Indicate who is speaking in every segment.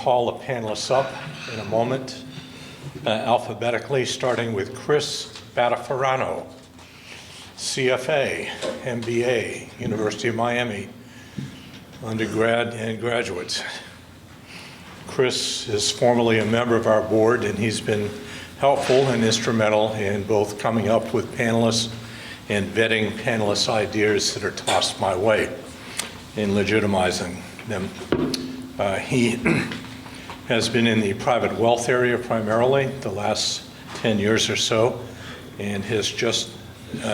Speaker 1: call the panelists up in a moment, alphabetically, starting with Chris Battifarano, CFA, MBA, University of Miami, undergrad and graduate. Chris is formerly a member of our board, and he's been helpful and instrumental in both coming up with panelists and vetting panelists' ideas that are tossed my way and legitimizing them. He has been in the private wealth area primarily the last 10 years or so, and has just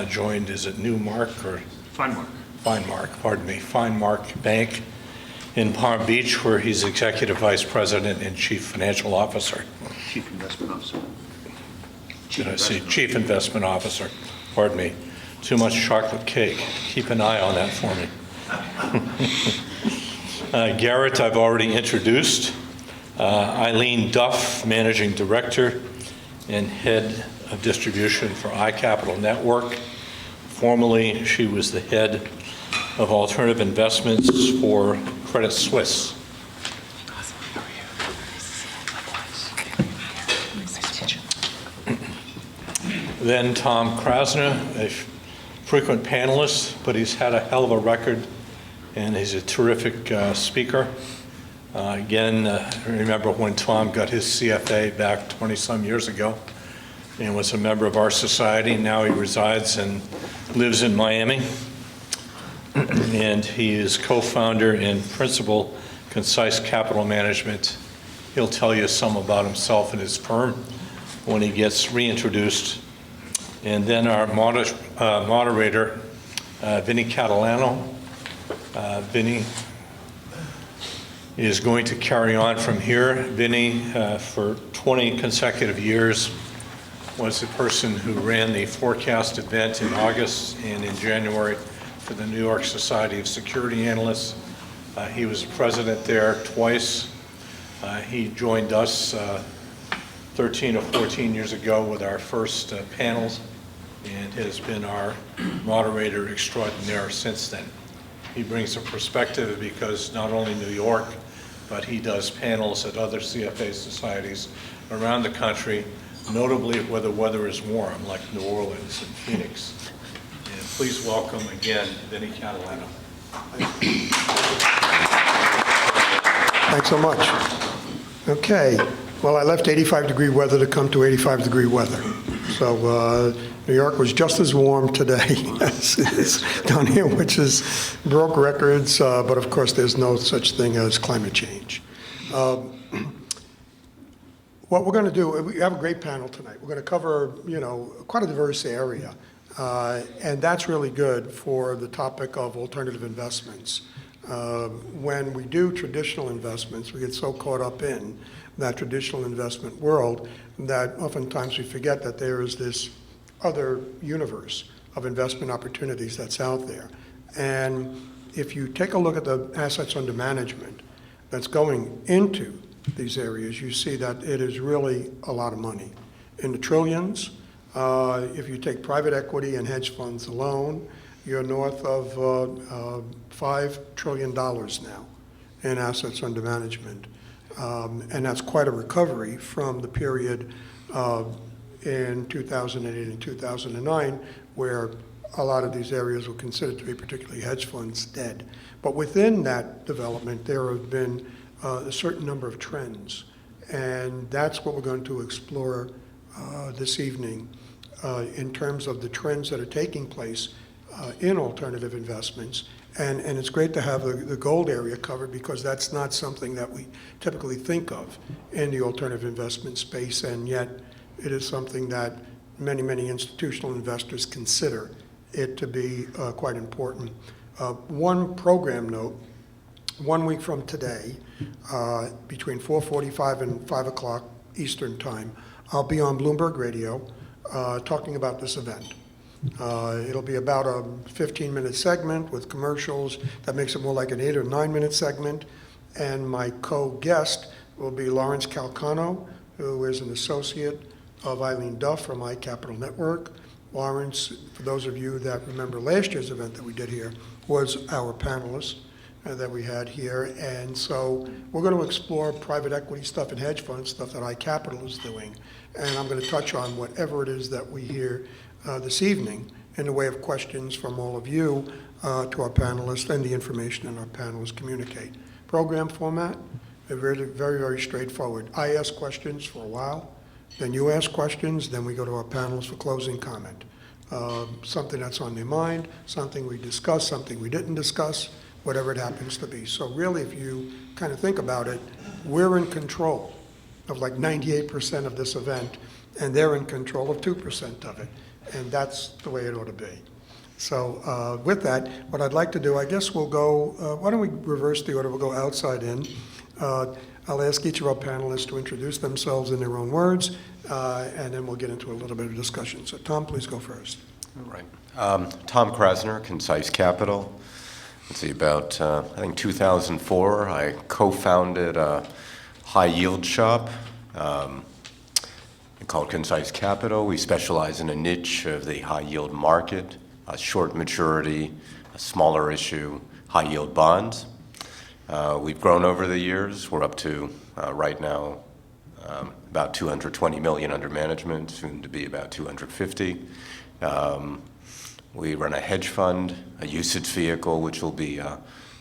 Speaker 1: joined, is it Newmark or?
Speaker 2: Finemark.
Speaker 1: Finemark, pardon me, Finemark Bank in Palm Beach, where he's Executive Vice President and Chief Financial Officer.
Speaker 2: Chief Investment Officer.
Speaker 1: Chief Investment Officer, pardon me. Too much chocolate cake. Keep an eye on that for me. Garrett, I've already introduced. Eileen Duff, Managing Director and Head of Distribution for iCapital Network. Formerly, she was the Head of Alternative Investments for Credit Suisse. Then Tom Krasner, a frequent panelist, but he's had a hell of a record, and he's a terrific speaker. Again, remember when Tom got his CFA back 20-some years ago and was a member of our society. Now he resides and lives in Miami. And he is co-founder and principal Concise Capital Management. He'll tell you some about himself and his firm when he gets reintroduced. And then our moderator, Vinny Catalano. Vinny is going to carry on from here. Vinny, for 20 consecutive years, was the person who ran the forecast event in August and in January for the New York Society of Security Analysts. He was president there twice. He joined us 13 or 14 years ago with our first panels, and has been our moderator extraordinaire since then. He brings a perspective because not only New York, but he does panels at other CFA societies around the country, notably where the weather is warm, like New Orleans and Phoenix. And please welcome again, Vinny Catalano.
Speaker 3: Thanks so much. Okay, well, I left 85-degree weather to come to 85-degree weather. So New York was just as warm today as it is down here, which is broke records, but of course there's no such thing as climate change. What we're going to do, we have a great panel tonight. We're going to cover, quite a diverse area, and that's really good for the topic of alternative investments. When we do traditional investments, we get so caught up in that traditional investment world that oftentimes we forget that there is this other universe of investment opportunities that's out there. And if you take a look at the assets under management that's going into these areas, you see that it is really a lot of money, in the trillions. If you take private equity and hedge funds alone, you're north of $5 trillion now in assets under management. And that's quite a recovery from the period in 2008 and 2009, where a lot of these areas were considered to be, particularly hedge funds, dead. But within that development, there have been a certain number of trends. And that's what we're going to explore this evening in terms of the trends that are taking place in alternative investments. And it's great to have the gold area covered, because that's not something that we typically think of in the alternative investment space, and yet it is something that many, many institutional investors consider it to be quite important. One program note, 1 week from today, between 4:45 and 5 o'clock Eastern Time, I'll be on Bloomberg Radio talking about this event. It'll be about a 15-minute segment with commercials. That makes it more like an 8 or 9-minute segment. And my co-guest will be Lawrence Calcano, who is an associate of Eileen Duff from iCapital Network. Lawrence, for those of you that remember last year's event that we did here, was our panelist. that we had here. And so we're going to explore private equity stuff and hedge fund stuff that iCapital is doing. And I'm going to touch on whatever it is that we hear this evening in the way of questions from all of you to our panelists and the information that our panelists communicate. Program format, very, very, very straightforward. I ask questions for a while, then you ask questions, then we go to our panelists for closing comment. Something that's on their mind, something we discussed, something we didn't discuss, whatever it happens to be. So really, if you kind of think about it, we're in control of like 98% of this event, and they're in control of 2% of it. And that's the way it ought to be. So with that, what I'd like to do, I guess we'll go, why don't we reverse the order? We'll go outside in. I'll ask each of our panelists to introduce themselves in their own words, and then we'll get into a little bit of discussion. So Tom, please go first.
Speaker 2: All right. Tom Krasner, Concise Capital. Let's see, about, I think 2004, I co-founded a high-yield shop called Concise Capital. We specialize in a niche of the high-yield market, short maturity, a smaller issue, high-yield bonds. We've grown over the years. We're up to, right now, about $220 million under management, soon to be about 250. We run a hedge fund, a usage vehicle, which will be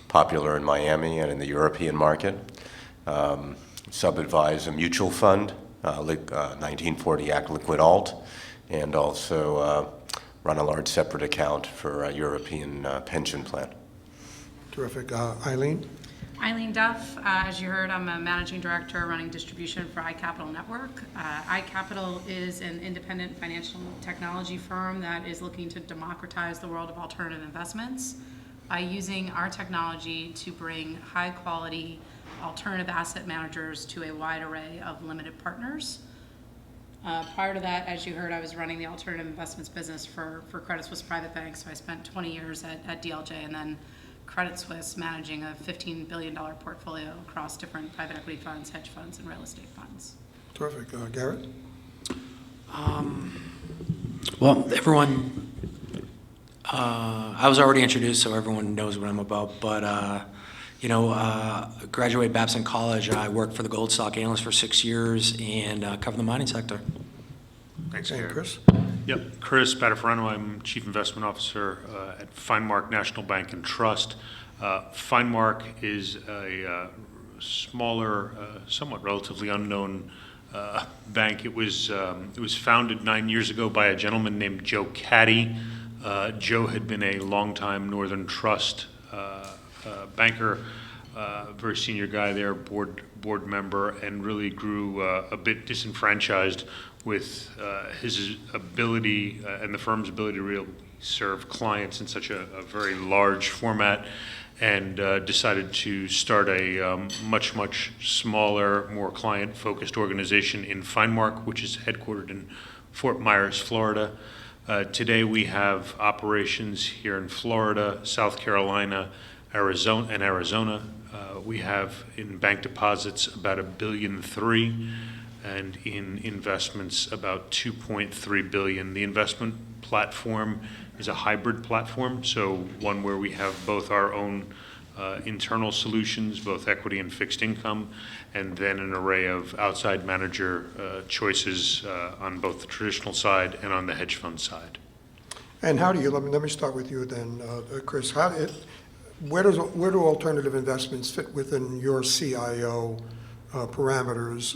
Speaker 2: popular in Miami and in the European market. Sub-advise a mutual fund, 1940 Act Liquid Alt, and also run a large separate account for a European pension plan.
Speaker 3: Terrific. Eileen?
Speaker 4: Eileen Duff, as you heard, I'm a managing director running distribution for iCapital Network. iCapital is an independent financial technology firm that is looking to democratize the world of alternative investments by using our technology to bring high quality alternative asset managers to a wide array of limited partners. Prior to that, as you heard, I was running the alternative investments business for Credit Suisse Private Bank, so I spent 20 years at DLJ and then Credit Suisse managing a $15 billion portfolio across different private equity funds, hedge funds, and real estate funds.
Speaker 3: Terrific. Garrett?
Speaker 5: Well, everyone, I was already introduced, so everyone knows what I'm about, but graduated Babson College. I worked for the gold stock analyst for 6 years and covered the mining sector.
Speaker 6: Thanks,
Speaker 3: And
Speaker 6: Garrett.
Speaker 3: Chris?
Speaker 6: Yep, Chris Battifarano. I'm Chief Investment Officer at Finemark National Bank and Trust. Finemark is a smaller, somewhat relatively unknown bank. It was founded 9 years ago by a gentleman named Joe Caddy. Joe had been a longtime Northern Trust banker, very senior guy there, board member, and really grew a bit disenfranchised with his ability and the firm's ability to really serve clients in such a very large format, and decided to start a much smaller, more client-focused organization in Finemark, which is headquartered in Fort Myers, Florida. Today we have operations here in Florida, South Carolina, Arizona. We have in bank deposits about $1.3 billion, and in investments about $2.3 billion. The investment platform is a hybrid platform, so one where we have both our own internal solutions, both equity and fixed income, and then an array of outside manager choices on both the traditional side and on the hedge fund side.
Speaker 3: And how do you, let me start with you then, Chris. Where do alternative investments fit within your CIO parameters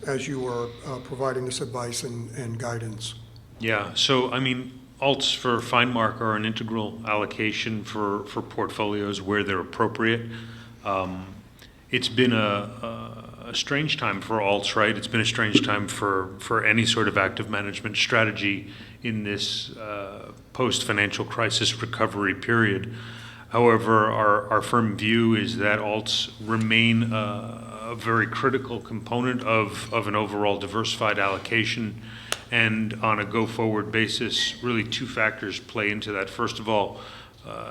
Speaker 3: as you are providing this advice and guidance?
Speaker 6: Yeah, so I mean, alts for Finemark are an integral allocation for portfolios where they're appropriate. It's been a strange time for alts, right? It's been a strange time for any sort of active management strategy in this post-financial crisis recovery period. However, our firm view is that alts remain a very critical component of an overall diversified allocation. And on a go-forward basis, really two factors play into that. First of all,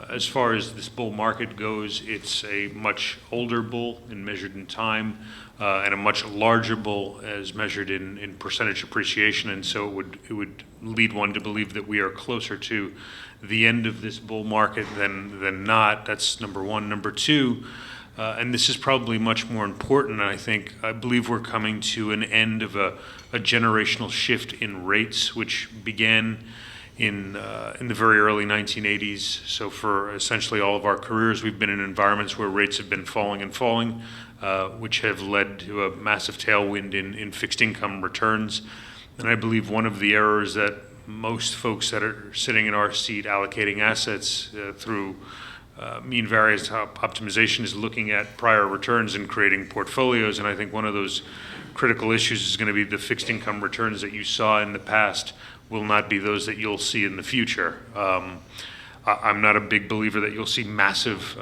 Speaker 6: As far as this bull market goes, it's a much older bull and measured in time, and a much larger bull as measured in percentage appreciation, and so it would lead one to believe that we are closer to the end of this bull market than not. That's number one. Number two, and this is probably much more important, I believe we're coming to an end of a generational shift in rates, which began in the very early 1980s. So for essentially all of our careers, we've been in environments where rates have been falling and falling, which have led to a massive tailwind in fixed income returns. And I believe one of the errors that most folks that are sitting in our seat allocating assets through mean variance optimization is looking at prior returns and creating portfolios. And I think one of those critical issues is going to be the fixed income returns that you saw in the past will not be those that you'll see in the future. I'm not a big believer that you'll see massive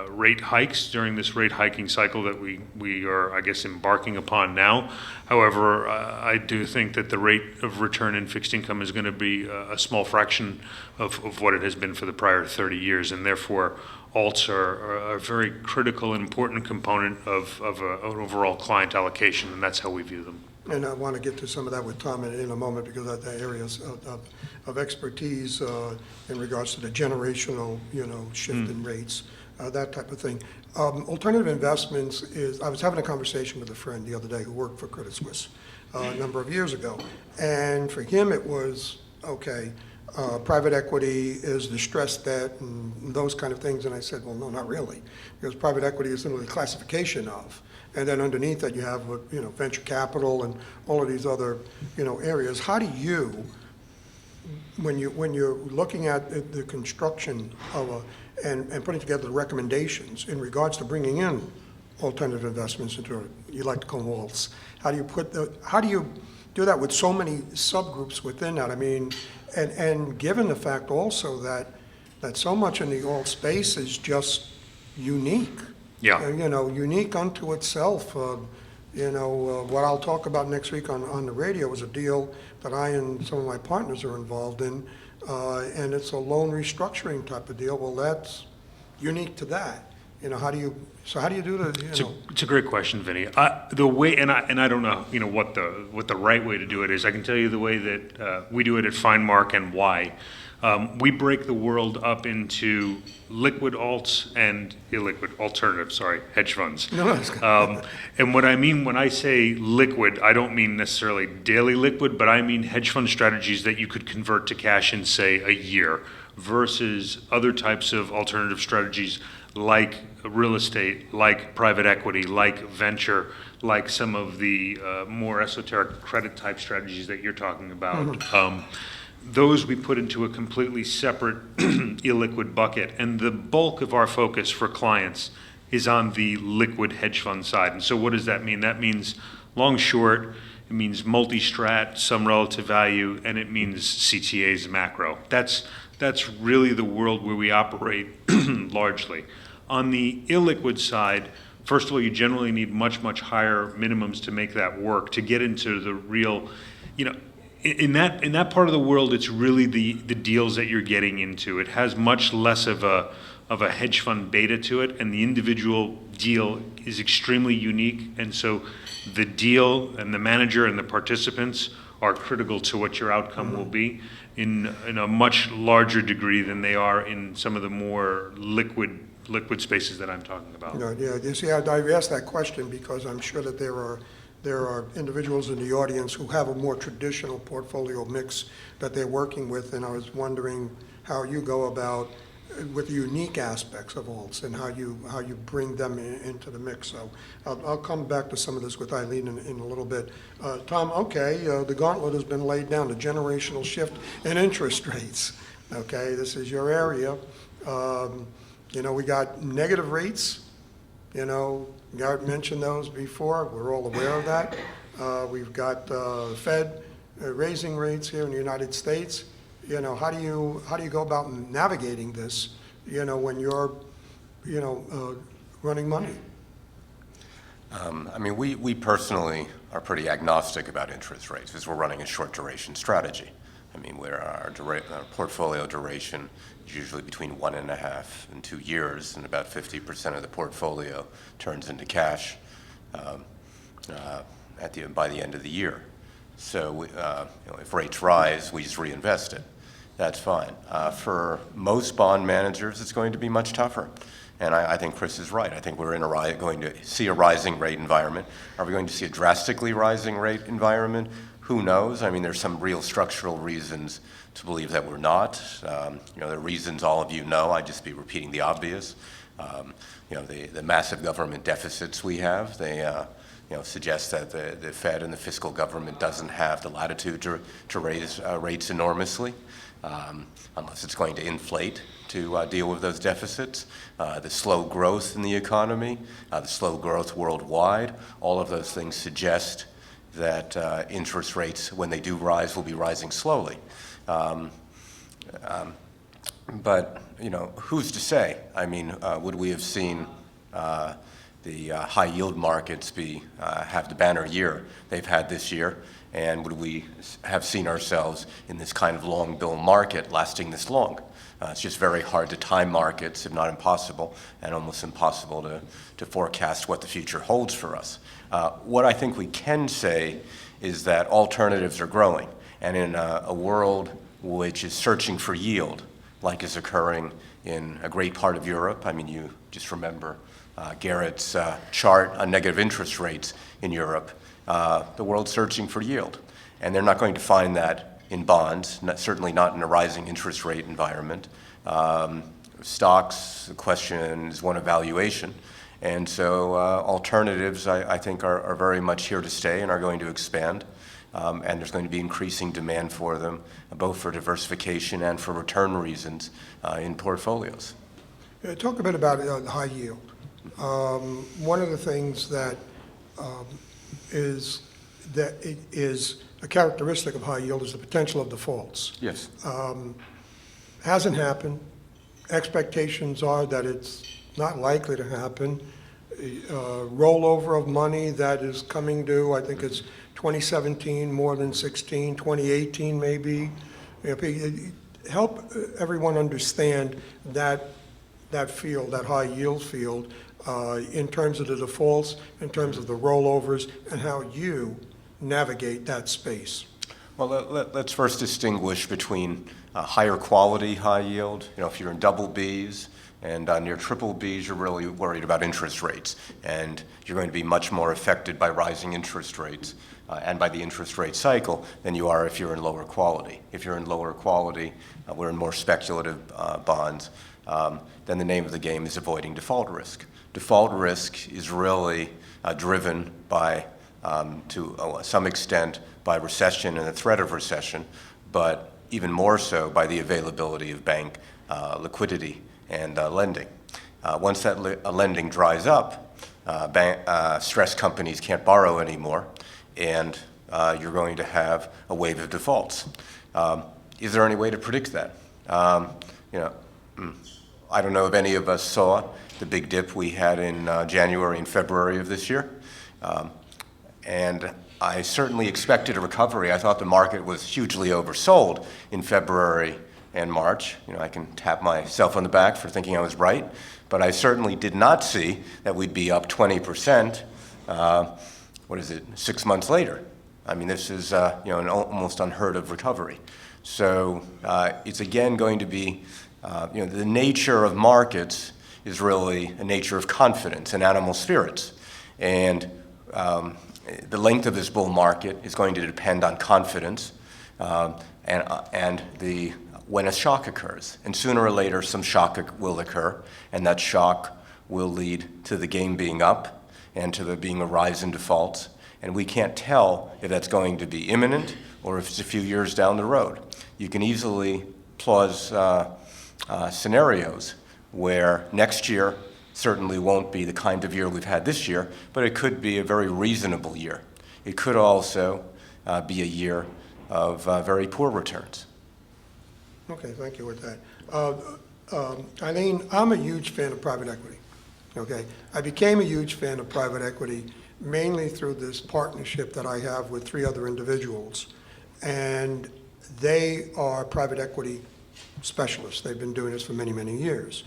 Speaker 6: rate hikes during this rate hiking cycle that we are, I guess, embarking upon now. However, I do think that the rate of return in fixed income is going to be a small fraction of what it has been for the prior 30 years, and therefore alts are a very critical and important component of an overall client allocation, and that's how we view them.
Speaker 3: And I want to get to some of that with Tom in a moment, because of the areas of expertise in regards to the generational, shift in rates, that type of thing. Alternative investments is, I was having a conversation with a friend the other day who worked for Credit Suisse a number of years ago. And for him, it was, okay, private equity is distressed debt and those kind of things. And I said, well, no, not really, because private equity is simply a classification of. And then underneath that, you have, venture capital and all of these other, areas. How do you, when you're looking at the construction of and putting together the recommendations in regards to bringing in alternative investments into, you like to call them alts, how do you do that with so many subgroups within that? I mean, and given the fact also that so much in the alt space is just unique.
Speaker 6: Yeah.
Speaker 3: Unique unto itself. What I'll talk about next week on the radio is a deal that I and some of my partners are involved in, and it's a loan restructuring type of deal. Well, that's unique to that. How do you do the,
Speaker 6: It's a great question, Vinny. The way, and I don't know, what the right way to do it is. I can tell you the way that we do it at Finemark and why. We break the world up into liquid alts and illiquid alternatives, hedge funds.
Speaker 3: No, that's good.
Speaker 6: And what I mean when I say liquid, I don't mean necessarily daily liquid, but I mean hedge fund strategies that you could convert to cash in, say, a year, versus other types of alternative strategies like real estate, like private equity, like venture, like some of the more esoteric credit type strategies that you're talking about. Mm-hmm. Those we put into a completely separate illiquid bucket, and the bulk of our focus for clients is on the liquid hedge fund side. And so what does that mean? That means long short, it means multi-strat, some relative value, and it means CTAs macro. That's really the world where we operate largely. On the illiquid side, first of all, you generally need much, much higher minimums to make that work, to get into the real, in that part of the world, it's really the deals that you're getting into. It has much less of a hedge fund beta to it, and the individual deal is extremely unique. And so the deal and the manager and the participants are critical to what your outcome will be in a much larger degree than they are in some of the more liquid spaces that I'm talking about.
Speaker 3: You see, I asked that question because I'm sure that there are individuals in the audience who have a more traditional portfolio mix that they're working with, and I was wondering how you go about with the unique aspects of alts and how you bring them into the mix. So I'll come back to some of this with Eileen in a little bit. Tom, okay, the gauntlet has been laid down, the generational shift in interest rates. Okay, this is your area. We got negative rates. Garrett mentioned those before. We're all aware of that. We've got Fed raising rates here in the United States. How do you go about navigating this? When you're running money.
Speaker 2: We personally are pretty agnostic about interest rates because we're running a short duration strategy. I mean, where our portfolio duration is usually between 1.5 and 2 years, and about 50% of the portfolio turns into cash by the end of the year. So if rates rise, we just reinvest it. That's fine. For most bond managers, it's going to be much tougher. And I think Chris is right. I think we're going to see a rising rate environment. Are we going to see a drastically rising rate environment? Who knows? I mean, there's some real structural reasons to believe that we're not. The reasons all of you know, I'd just be repeating the obvious. The massive government deficits we have, they suggest that the Fed and the fiscal government doesn't have the latitude to raise rates enormously, unless it's going to inflate to deal with those deficits. The slow growth in the economy, the slow growth worldwide, all of those things suggest that interest rates, when they do rise, will be rising slowly. But, who's to say? I mean, would we have seen the high yield markets have the banner year they've had this year? And would we have seen ourselves in this kind of long bull market lasting this long? It's just very hard to time markets, if not impossible, and almost impossible to forecast what the future holds for us. What I think we can say is that alternatives are growing. And in a world which is searching for yield, like is occurring in a great part of Europe, I mean, you just remember Garrett's chart on negative interest rates in Europe. The world's searching for yield. And they're not going to find that in bonds, certainly not in a rising interest rate environment. Stocks, the question is one of valuation. And so alternatives, I think, are very much here to stay and are going to expand. And there's going to be increasing demand for them, both for diversification and for return reasons in portfolios.
Speaker 3: Talk a bit about high yield. One of the things that is a characteristic of high yield is the potential of defaults.
Speaker 2: Yes.
Speaker 3: Hasn't happened. Expectations are that it's not likely to happen. Rollover of money that is coming due, I think it's 2017 more than 16, 2018 maybe. Help everyone understand that field, that high yield field, in terms of the defaults, in terms of the rollovers, and how you navigate that space.
Speaker 2: Well, let's first distinguish between higher quality high yield. If you're in double Bs and near triple Bs, you're really worried about interest rates. And you're going to be much more affected by rising interest rates and by the interest rate cycle than you are if you're in lower quality. If you're in lower quality, we're in more speculative bonds, then the name of the game is avoiding default risk. Default risk is really driven by, to some extent, by recession and the threat of recession, but even more so by the availability of bank liquidity and lending. Once that lending dries up, stress companies can't borrow anymore, and you're going to have a wave of defaults. Is there any way to predict that? I don't know if any of us saw the big dip we had in January and February of this year. And I certainly expected a recovery. I thought the market was hugely oversold in February and March. I can tap myself on the back for thinking I was right, but I certainly did not see that we'd be up 20%, 6 months later. I mean, this is an almost unheard of recovery. So it's again going to be, the nature of markets is really a nature of confidence and animal spirits. And the length of this bull market is going to depend on confidence and when a shock occurs. And sooner or later, some shock will occur, and that shock will lead to the game being up and to there being a rise in defaults. And we can't tell if that's going to be imminent or if it's a few years down the road. You can easily plause scenarios where next year certainly won't be the kind of year we've had this year, but it could be a very reasonable year. It could also be a year of very poor returns.
Speaker 3: Okay, thank you with that. Eileen, I'm a huge fan of private equity, okay? I became a huge fan of private equity mainly through this partnership that I have with 3 other individuals. And They are private equity specialists. They've been doing this for many, many years.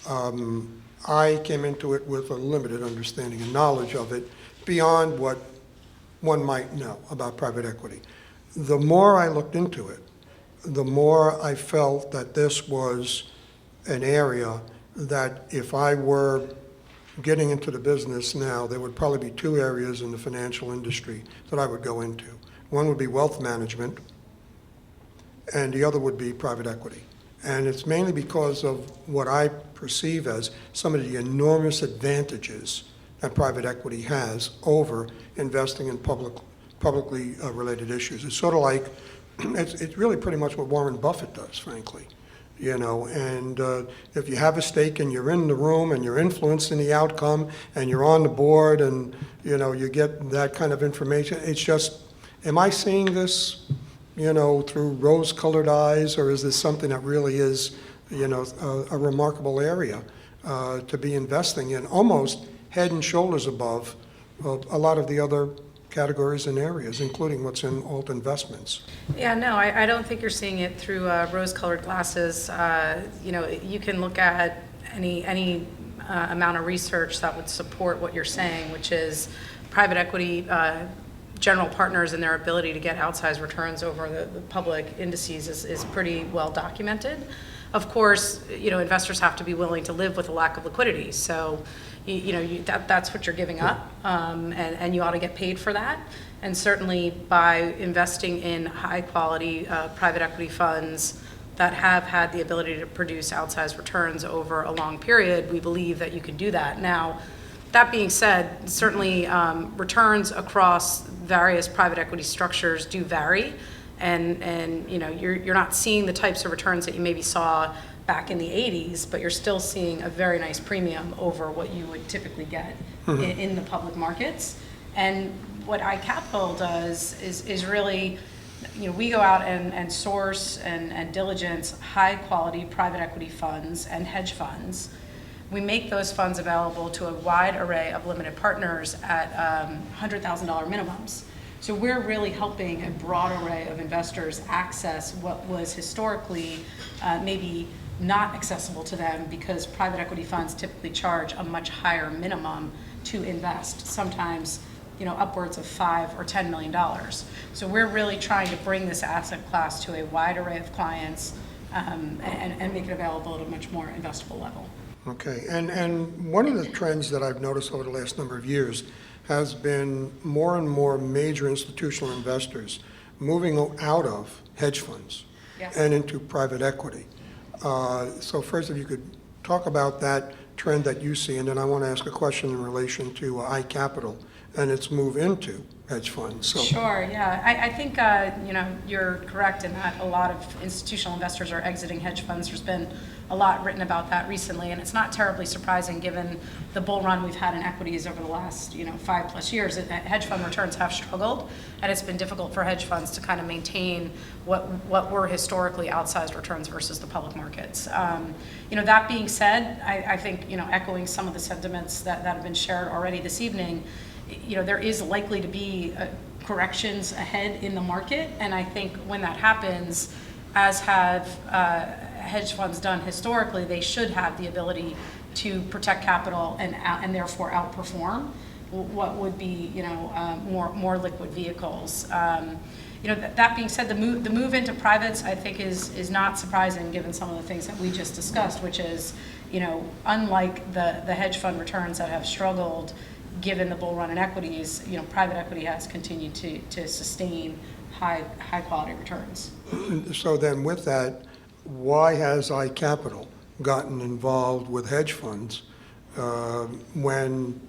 Speaker 3: I came into it with a limited understanding and knowledge of it beyond what one might know about private equity. The more I looked into it, the more I felt that this was an area that if I were getting into the business now, there would probably be two areas in the financial industry that I would go into. One would be wealth management, and the other would be private equity. And it's mainly because of what I perceive as some of the enormous advantages that private equity has over investing in publicly related issues. It's sort of like, it's really pretty much what Warren Buffett does, frankly. And if you have a stake and you're in the room and you're influencing the outcome and you're on the board and, you get that kind of information, it's just, am I seeing this, through rose-colored eyes, or is this something that really is, a remarkable area to be investing in, almost head and shoulders above a lot of the other categories and areas, including what's in alt investments?
Speaker 4: Yeah, no, I don't think you're seeing it through rose-colored glasses. You can look at any amount of research that would support what you're saying, which is private equity general partners and their ability to get outsized returns over the public indices is pretty well documented. Of course, investors have to be willing to live with a lack of liquidity. So, that's what you're giving up, and you ought to get paid for that. And certainly by investing in high-quality private equity funds that have had the ability to produce outsized returns over a long period, we believe that you can do that. Now, that being said, certainly returns across various private equity structures do vary, and you're not seeing the types of returns that you maybe saw back in the 80s, but you're still seeing a very nice premium over what you would typically get in the public markets. And what iCapital does is really, we go out and source and diligence high quality private equity funds and hedge funds. We make those funds available to a wide array of limited partners at $100,000 minimums. So we're really helping a broad array of investors access what was historically maybe not accessible to them, because private equity funds typically charge a much higher minimum to invest, sometimes upwards of $5 or $10 million. So we're really trying to bring this asset class to a wide array of clients and make it available at a much more investable level.
Speaker 3: Okay, and one of the trends that I've noticed over the last number of years has been more and more major institutional investors moving out of hedge funds and into private equity. So first, if you could talk about that trend that you see, and then I want to ask a question in relation to iCapital and its move into hedge funds. So.
Speaker 4: Sure, yeah. I think, you're correct in that a lot of institutional investors are exiting hedge funds. There's been a lot written about that recently, and it's not terribly surprising given the bull run we've had in equities over the last, 5+ years. Hedge fund returns have struggled, and it's been difficult for hedge funds to kind of maintain what were historically outsized returns versus the public markets. That being said, I think, echoing some of the sentiments that have been shared already this evening, there is likely to be corrections ahead in the market, and I think when that happens, as have hedge funds done historically, they should have the ability to protect capital and therefore outperform what would be more liquid vehicles. That being said, the move into privates, I think, is not surprising given some of the things that we just discussed, which is, unlike the hedge fund returns that have struggled given the bull run in equities, private equity has continued to sustain high quality returns.
Speaker 3: So then with that, why has iCapital gotten involved with hedge funds when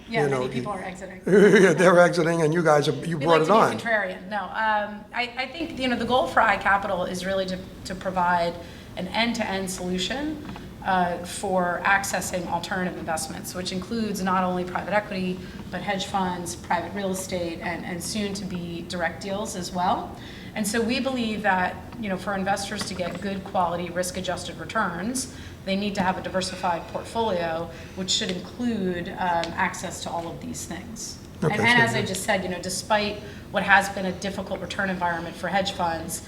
Speaker 4: many people are exiting.
Speaker 3: they're exiting, and you guys you brought it on?
Speaker 4: Be contrarian. No, I think the goal for iCapital is really to provide an end-to-end solution for accessing alternative investments, which includes not only private equity, but hedge funds, private real estate, and soon to be direct deals as well. And so we believe that, for investors to get good quality risk-adjusted returns, they need to have a diversified portfolio, which should include access to all of these things.
Speaker 3: Okay,
Speaker 4: and as I just said, despite what has been a difficult return environment for hedge funds,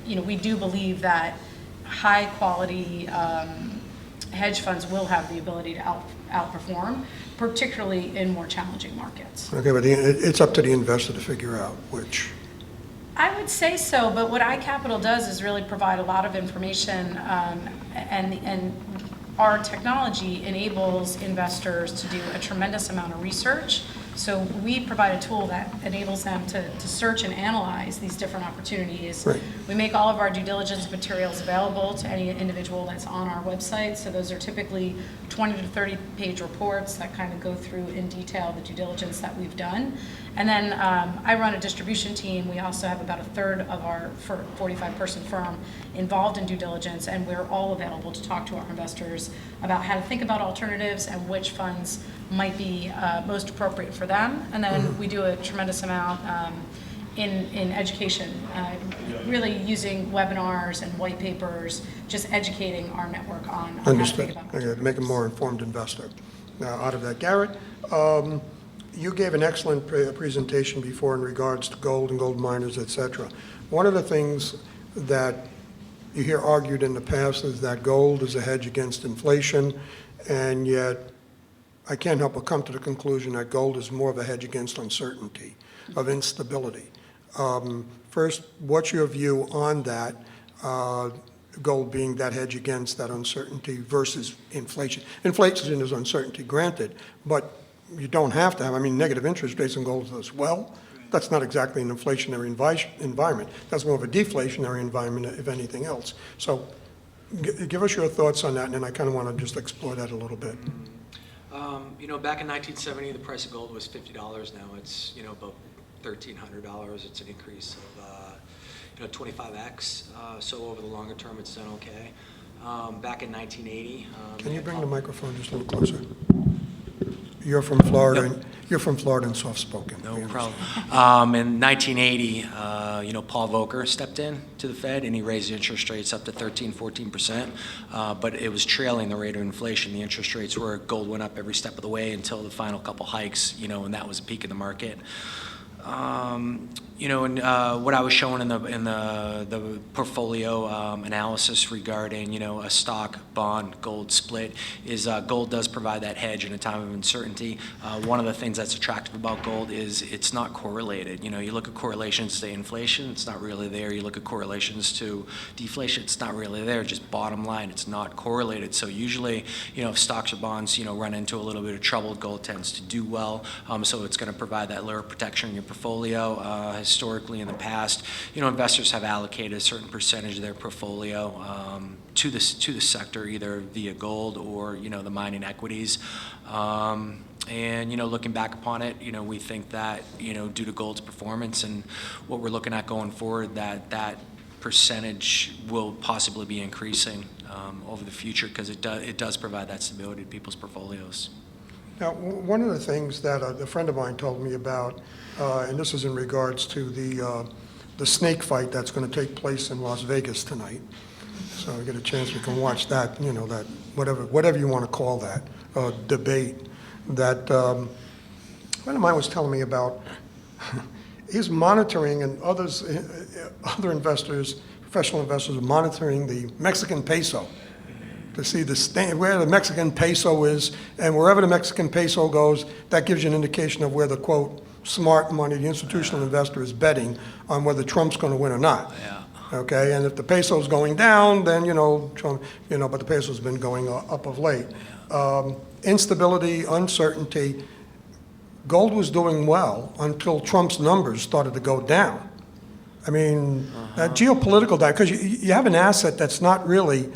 Speaker 4: we do believe that high-quality hedge funds will have the ability to outperform, particularly in more challenging markets.
Speaker 3: Okay, but it's up to the investor to figure out which.
Speaker 4: I would say so, but what iCapital does is really provide a lot of information, and our technology enables investors to do a tremendous amount of research. So we provide a tool that enables them to search and analyze these different opportunities.
Speaker 3: Right.
Speaker 4: We make all of our due diligence materials available to any individual that's on our website. So those are typically 20 to 30 page reports that kind of go through in detail the due diligence that we've done. And then I run a distribution team. We also have about a third of our 45-person firm involved in due diligence, and we're all available to talk to our investors about how to think about alternatives and which funds might be most appropriate for them. And then we do a tremendous amount in education, really using webinars and white papers, just educating our network on how to think
Speaker 3: Understood.
Speaker 4: about
Speaker 3: Okay, to make a more informed investor. Now, out of that, Garrett, you gave an excellent presentation before in regards to gold and gold miners, et cetera. One of the things that you hear argued in the past is that gold is a hedge against inflation, and yet I can't help but come to the conclusion that gold is more of a hedge against uncertainty, of instability. First, what's your view on that, gold being that hedge against that uncertainty versus inflation? Inflation is uncertainty, granted, but you don't have to have, negative interest rates in gold as well. That's not exactly an inflationary environment. That's more of a deflationary environment, if anything else. So give us your thoughts on that, and then I kind of want to just explore that a little bit.
Speaker 5: Back in 1970, the price of gold was $50. Now it's, about $1,300. It's an increase of, 25x. So over the longer term, it's done okay. Back in 1980.
Speaker 3: Can you bring the microphone just a little closer? You're from Florida.
Speaker 5: Yep.
Speaker 3: You're from Florida and soft-spoken.
Speaker 5: No problem. In 1980, Paul Volcker stepped in to the Fed, and he raised the interest rates up to 13-14%. But it was trailing the rate of inflation. The interest rates were, gold went up every step of the way until the final couple hikes, and that was a peak in the market. What I was showing in the portfolio analysis regarding, a stock, bond, gold split is gold does provide that hedge in a time of uncertainty. One of the things that's attractive about gold is it's not correlated. You look at correlations to inflation, it's not really there. You look at correlations to deflation, it's not really there. Just bottom line, it's not correlated. So usually, if stocks or bonds, run into a little bit of trouble, gold tends to do well. So it's going to provide that layer of protection in your portfolio. Historically in the past, investors have allocated a certain percentage of their portfolio to the sector, either via gold or the mining equities. And looking back upon it, we think that due to gold's performance and what we're looking at going forward, that percentage will possibly be increasing over the future because it does provide that stability to people's portfolios.
Speaker 3: Now, one of the things that a friend of mine told me about, and this is in regards to the snake fight that's going to take place in Las Vegas tonight. So we get a chance, we can watch that, that whatever you want to call that, debate. That a friend of mine was telling me about. He's monitoring, and other investors, professional investors, are monitoring the Mexican peso to see where the Mexican peso is, and wherever the Mexican peso goes, that gives you an indication of where the, quote, smart money, the institutional investor, is betting on whether Trump's going to win or not.
Speaker 5: Yeah.
Speaker 3: Okay, and if the peso's going down, then, Trump, but the peso's been going up of late. Instability, uncertainty. Gold was doing well until Trump's numbers started to go down. That geopolitical, because you have an asset that's not really,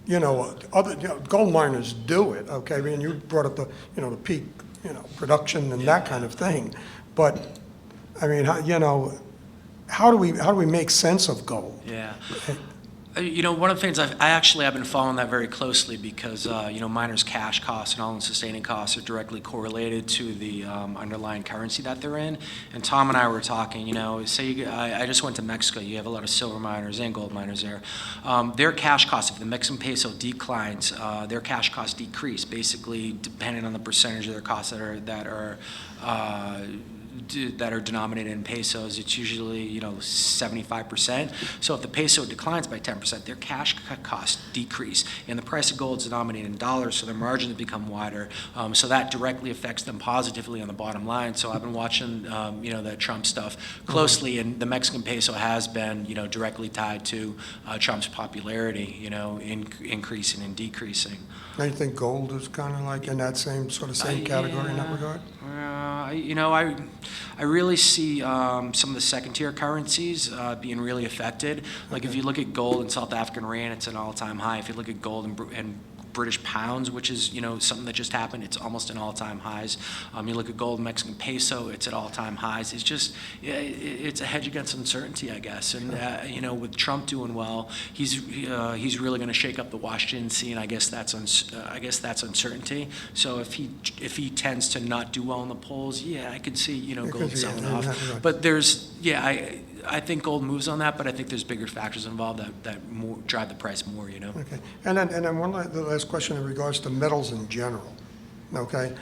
Speaker 3: gold miners do it, okay? You brought up the peak, production and that kind of thing. But, how do we make sense of gold?
Speaker 5: Yeah. One of the things I've been following that very closely because, miners' cash costs and all-in sustaining costs are directly correlated to the underlying currency that they're in. And Tom and I were talking, say I just went to Mexico. You have a lot of silver miners and gold miners there. Their cash costs, if the Mexican peso declines, their cash costs decrease, basically depending on the percentage of their costs that are that are denominated in pesos, it's usually, 75%. So if the peso declines by 10%, their cash costs decrease, and the price of gold is denominated in dollars, so their margins become wider. So that directly affects them positively on the bottom line. So I've been watching, the Trump stuff closely, and the Mexican peso has been, directly tied to Trump's popularity, increasing and decreasing.
Speaker 3: Now, you think gold is kind of like in that same category in that regard?
Speaker 5: I really see some of the second-tier currencies being really affected. Like if you look at gold and South African rand, it's an all-time high. If you look at gold and British pounds, which is something that just happened, it's almost an all-time highs. You look at gold and Mexican peso, it's at all-time highs. It's just it's a hedge against uncertainty, I guess. And with Trump doing well, he's really going to shake up the Washington scene. I guess that's uncertainty. So if he tends to not do well in the polls, I could see gold selling off. But I think gold moves on that, but I think there's bigger factors involved that more drive the price more,
Speaker 3: Okay. And then the last question in regards to metals in general, okay?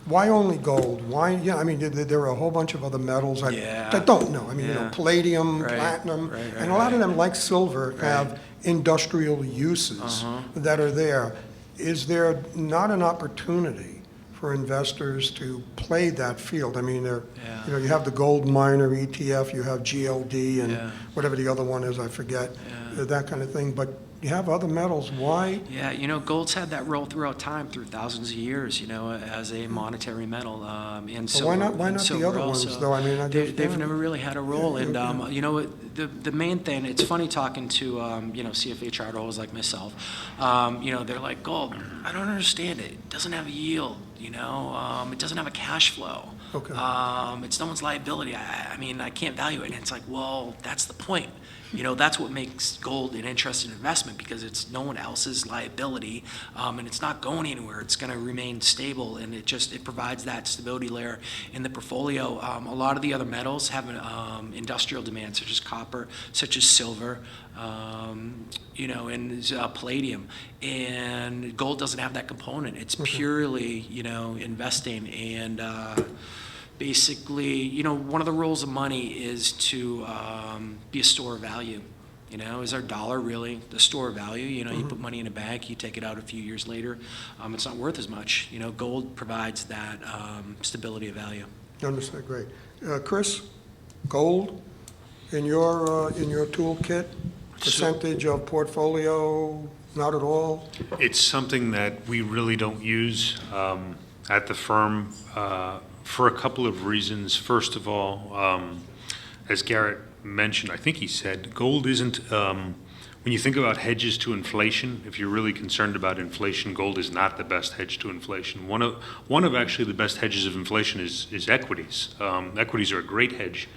Speaker 3: Why only gold? Why, there are a whole bunch of other metals I don't know. Palladium, platinum, and a lot of them, like silver, have industrial uses that are there. Is there not an opportunity for investors to play that field? You have the gold miner ETF, you have GLD, and whatever the other one is, I forget, that kind of thing. But you have other metals. Why?
Speaker 5: Yeah, gold's had that role throughout time, through thousands of years, as a monetary metal. And so
Speaker 3: why not the other ones, though?
Speaker 5: They've never really had a role. And the main thing, it's funny talking to CFA charter holders like myself. They're like, gold, I don't understand it. It doesn't have a yield. It doesn't have a cash flow.
Speaker 3: Okay.
Speaker 5: It's no one's liability. I can't value it. And it's like, well, that's the point. That's what makes gold an interesting investment, because it's no one else's liability, and it's not going anywhere. It's going to remain stable, and it provides that stability layer in the portfolio. A lot of the other metals have an industrial demand, such as copper, such as silver, and palladium. And gold doesn't have that component. It's purely, investing. And basically, one of the roles of money is to be a store of value. Is our dollar really the store of value? You put money in a bank, you take it out a few years later, it's not worth as much. Gold provides that stability of value.
Speaker 3: Understood. Great. Chris, gold in your toolkit, percentage of portfolio, not at all?
Speaker 6: It's something that we really don't use at the firm for a couple of reasons. First of all, as Garrett mentioned, I think he said, gold isn't, when you think about hedges to inflation, if you're really concerned about inflation, gold is not the best hedge to inflation. One of actually the best hedges of inflation is equities. Equities are a great hedge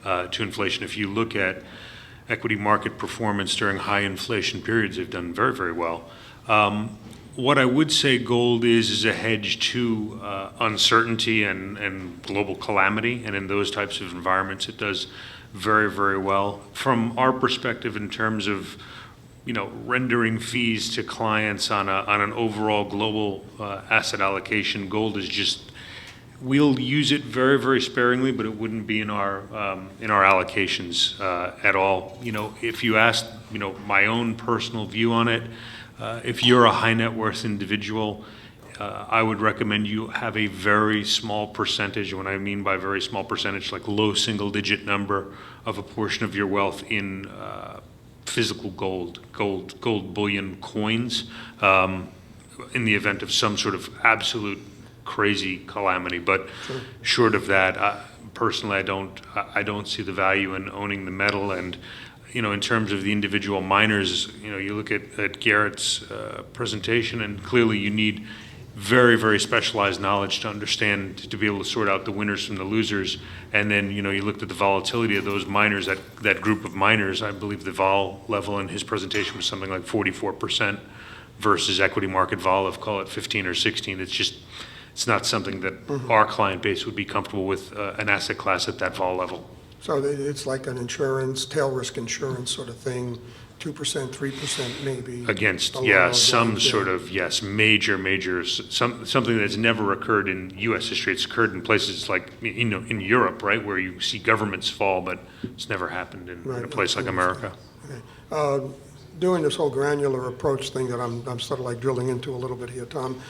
Speaker 6: to inflation. If you look at equity market performance during high inflation periods, they've done very, very well. What I would say gold is a hedge to uncertainty and global calamity, and in those types of environments, it does very, very well. From our perspective, in terms of rendering fees to clients on an overall global asset allocation, gold is just, we'll use it very, very sparingly, but it wouldn't be in our allocations at all. If you asked my own personal view on it, if you're a high net worth individual, I would recommend you have a very small percentage. What I mean by very small percentage, like low single digit number of a portion of your wealth in physical gold bullion coins, in the event of some sort of absolute crazy calamity. But short of that, personally, I don't see the value in owning the metal. And in terms of the individual miners, you look at Garrett's presentation, and clearly you need very, very specialized knowledge to understand, to be able to sort out the winners from the losers. And then, you looked at the volatility of those miners, that group of miners. I believe the vol level in his presentation was something like 44% versus equity market vol of, call it 15 or 16. It's not something that our client base would be comfortable with, an asset class at that vol level.
Speaker 3: So it's like an insurance, tail risk insurance sort of thing, 2%, 3% maybe.
Speaker 6: Against,
Speaker 3: along
Speaker 6: yeah,
Speaker 3: those
Speaker 6: some
Speaker 3: lines, yeah.
Speaker 6: sort of, yes, major, something that's never occurred in U.S. history. It's occurred in places like, in Europe, right, where you see governments fall, but it's never happened in a
Speaker 3: Right,
Speaker 6: place like America.
Speaker 3: Okay. Doing this whole granular approach thing that I'm sort of like drilling into a little bit here, Tom,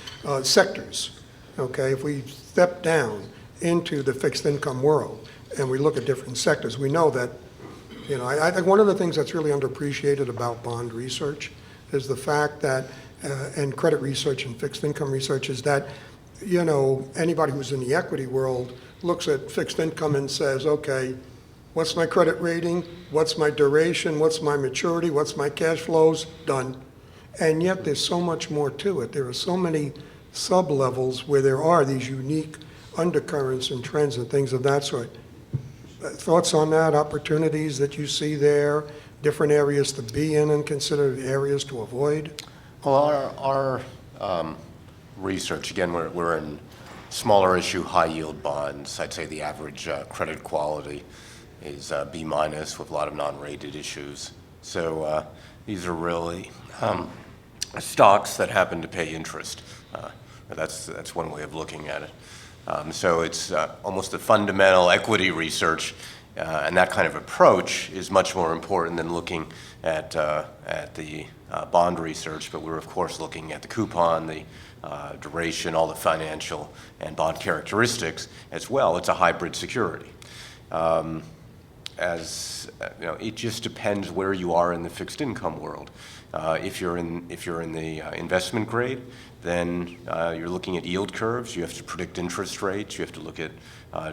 Speaker 3: sectors, okay? If we step down into the fixed income world and we look at different sectors, we know that, I think one of the things that's really underappreciated about bond research is the fact that, and credit research and fixed income research is that, anybody who's in the equity world looks at fixed income and says, okay, what's my credit rating? What's my duration? What's my maturity? What's my cash flows? Done. And yet there's so much more to it. There are so many sub-levels where there are these unique undercurrents and trends and things of that sort. Thoughts on that, opportunities that you see there, different areas to be in and consider areas to avoid?
Speaker 2: Well, our research, again, we're in smaller issue, high yield bonds. I'd say the average credit quality is B- with a lot of non-rated issues. So these are really stocks that happen to pay interest. That's one way of looking at it. So it's almost the fundamental equity research, and that kind of approach is much more important than looking at the bond research. But we're of course looking at the coupon, the duration, all the financial and bond characteristics as well. It's a hybrid security. It just depends where you are in the fixed income world. If you're in the investment grade, then you're looking at yield curves. You have to predict interest rates. You have to look at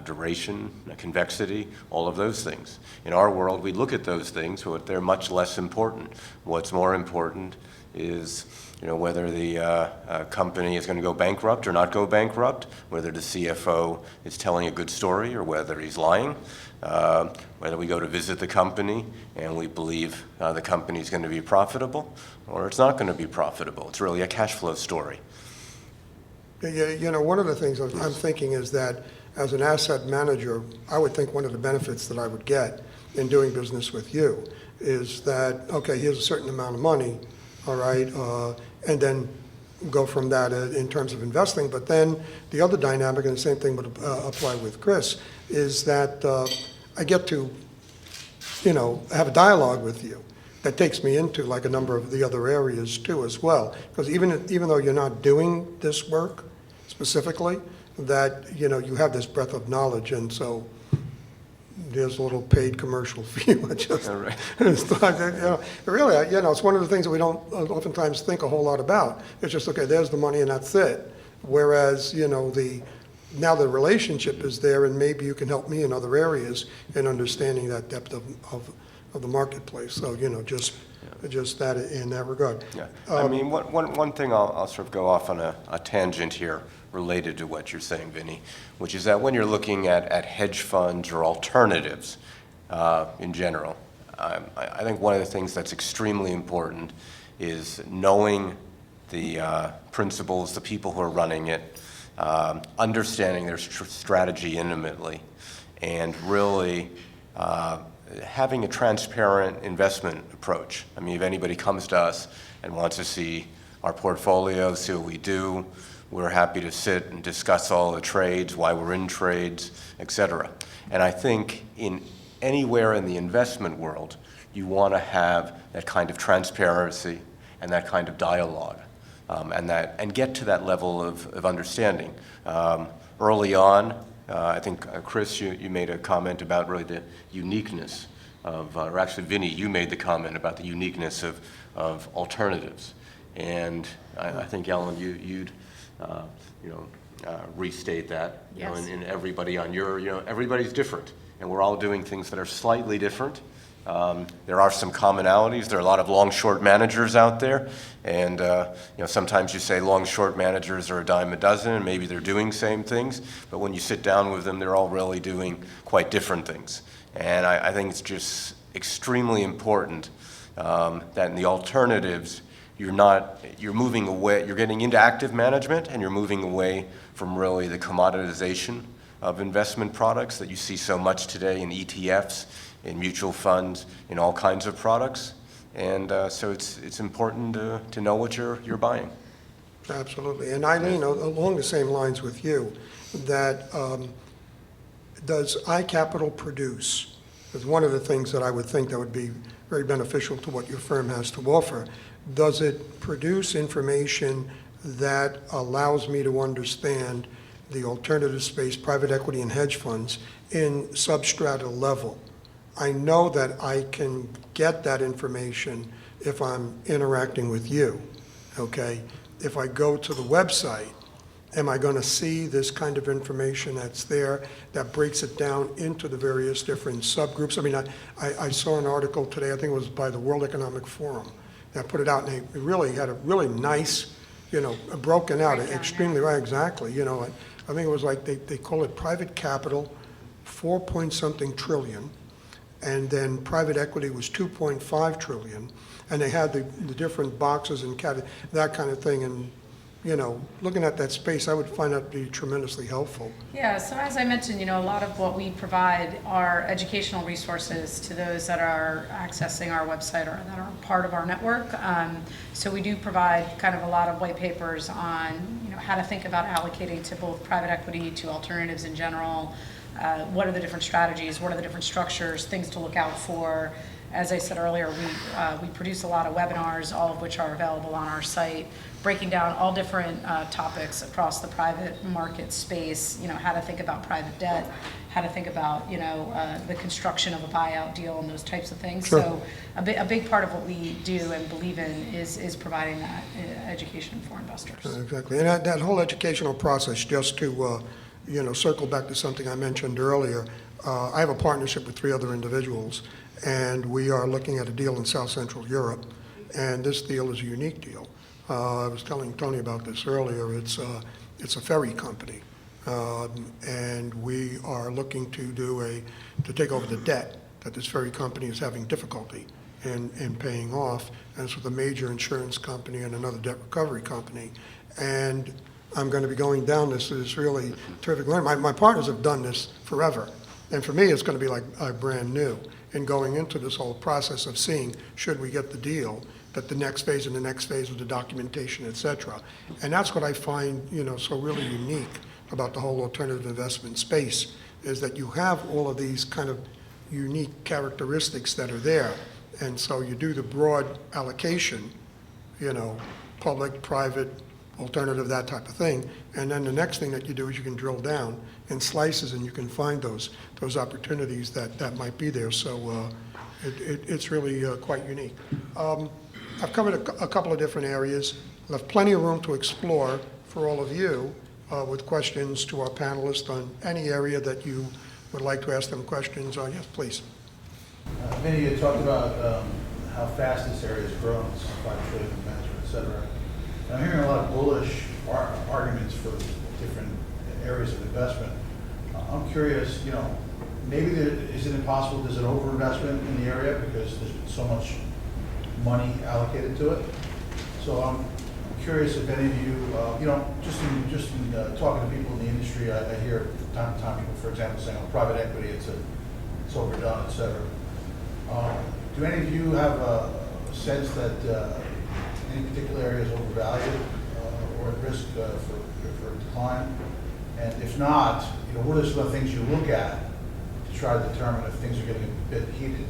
Speaker 2: duration, convexity, all of those things. In our world, we look at those things, but they're much less important. What's more important is whether the company is going to go bankrupt or not go bankrupt, whether the CFO is telling a good story or whether he's lying, whether we go to visit the company and we believe the company is going to be profitable or it's not going to be profitable. It's really a cash flow story.
Speaker 3: One of the things I'm thinking is that as an asset manager, I would think one of the benefits that I would get in doing business with you is that, okay, here's a certain amount of money, all right, and then go from that in terms of investing. But then the other dynamic, and the same thing would apply with Chris, is that I get to, have a dialogue with you that takes me into like a number of the other areas too as well. Because even though you're not doing this work specifically, that, you have this breadth of knowledge, and so there's a little paid commercial for you. Really, it's one of the things that we don't oftentimes think a whole lot about. It's just, okay, there's the money and that's it. Whereas, now the relationship is there, and maybe you can help me in other areas in understanding that depth of the marketplace. So, just that in that regard.
Speaker 2: Yeah. One thing I'll sort of go off on a tangent here related to what you're saying, Vinny, which is that when you're looking at hedge funds or alternatives in general, I think one of the things that's extremely important is knowing the principals, the people who are running it, understanding their strategy intimately, and really having a transparent investment approach. If anybody comes to us and wants to see our portfolio, see what we do, we're happy to sit and discuss all the trades, why we're in trades, et cetera. And I think anywhere in the investment world, you want to have that kind of transparency and that kind of dialogue, and get to that level of understanding. Early on, I think, Chris, you made a comment about really the uniqueness or actually, Vinny, you made the comment about the uniqueness of alternatives. And I think, Ellen, you'd restate that.
Speaker 4: Yes.
Speaker 2: And everybody on everybody's different, and we're all doing things that are slightly different. There are some commonalities. There are a lot of long-short managers out there, and sometimes you say long-short managers are a dime a dozen, and maybe they're doing same things, but when you sit down with them, they're all really doing quite different things. And I think it's just extremely important that in the alternatives, you're moving away, you're getting into active management, and you're moving away from really the commoditization of investment products that you see so much today in ETFs, in mutual funds, in all kinds of products. And so it's important to know what you're buying.
Speaker 3: Absolutely. And Eileen, along the same lines with you, that does iCapital produce, is one of the things that I would think that would be very beneficial to what your firm has to offer. Does it produce information that allows me to understand the alternative space, private equity and hedge funds in substrata level? I know that I can get that information if I'm interacting with you, okay? If I go to the website, am I going to see this kind of information that's there that breaks it down into the various different subgroups? I mean, I saw an article today, I think it was by the World Economic Forum, that put it out, and they really had a really nice, broken out,
Speaker 4: Breakdown,
Speaker 3: extremely, right, exactly, I think it was like, they call it private capital, 4-point-something trillion, and then private equity was 2.5 trillion, and they had the different boxes and that kind of thing, and looking at that space, I would find that to be tremendously helpful.
Speaker 4: Yeah, so as I mentioned, a lot of what we provide are educational resources to those that are accessing our website or that are part of our network. So we do provide kind of a lot of white papers on, how to think about allocating to both private equity, to alternatives in general. What are the different strategies? What are the different structures? Things to look out for. As I said earlier, we produce a lot of webinars, all of which are available on our site, breaking down all different topics across the private market space, how to think about private debt, how to think about, the construction of a buyout deal and those types of things.
Speaker 3: Sure.
Speaker 4: So a big part of what we do and believe in is providing that education for investors.
Speaker 3: Exactly, and that whole educational process, just to, circle back to something I mentioned earlier, I have a partnership with 3 other individuals, and we are looking at a deal in South Central Europe, and this deal is a unique deal. I was telling Tony about this earlier. It's a ferry company, and we are looking to take over the debt that this ferry company is having difficulty in paying off, and it's with a major insurance company and another debt recovery company. And I'm going to be going down this really terrific learning. My partners have done this forever, and for me, it's going to be like brand new. And going into this whole process of seeing, should we get the deal, that the next phase and the next phase of the documentation, et cetera. And that's what I find, so really unique about the whole alternative investment space, is that you have all of these kind of unique characteristics that are there. And so you do the broad allocation, public, private, alternative, that type of thing. And then the next thing that you do is you can drill down in slices, and you can find those opportunities that might be there. So it's really quite unique. I've covered a couple of different areas. We'll have plenty of room to explore for all of you with questions to our panelists on any area that you would like to ask them questions on. Yes, please.
Speaker 7: Vinny, you talked about how fast this area has grown, some $5 trillion in management, et cetera. I'm hearing a lot of bullish arguments for different areas of investment. I'm curious, maybe is it impossible, there's an overinvestment in the area because there's been so much money allocated to it. So I'm curious if any of you, just in talking to people in the industry, I hear from time to time people, for example, saying, private equity, it's overdone, et cetera. Do any of you have a sense that any particular area is overvalued or at risk for decline? And if not, what are some of the things you look at to try to determine if things are getting a bit heated?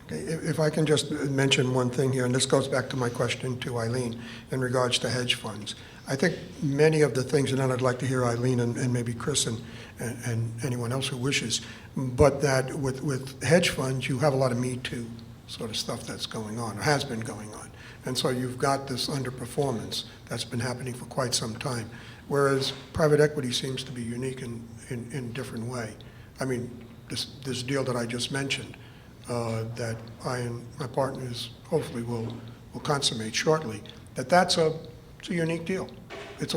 Speaker 3: Okay, if I can just mention one thing here, and this goes back to my question to Eileen in regards to hedge funds. I think many of the things, and then I'd like to hear Eileen and maybe Chris and anyone else who wishes, but that with hedge funds, you have a lot of Me Too sort of stuff that's going on, or has been going on. And so you've got this underperformance that's been happening for quite some time, whereas private equity seems to be unique in a different way. I mean, this deal that I just mentioned, that I and my partners hopefully will consummate shortly, it's a unique deal. It's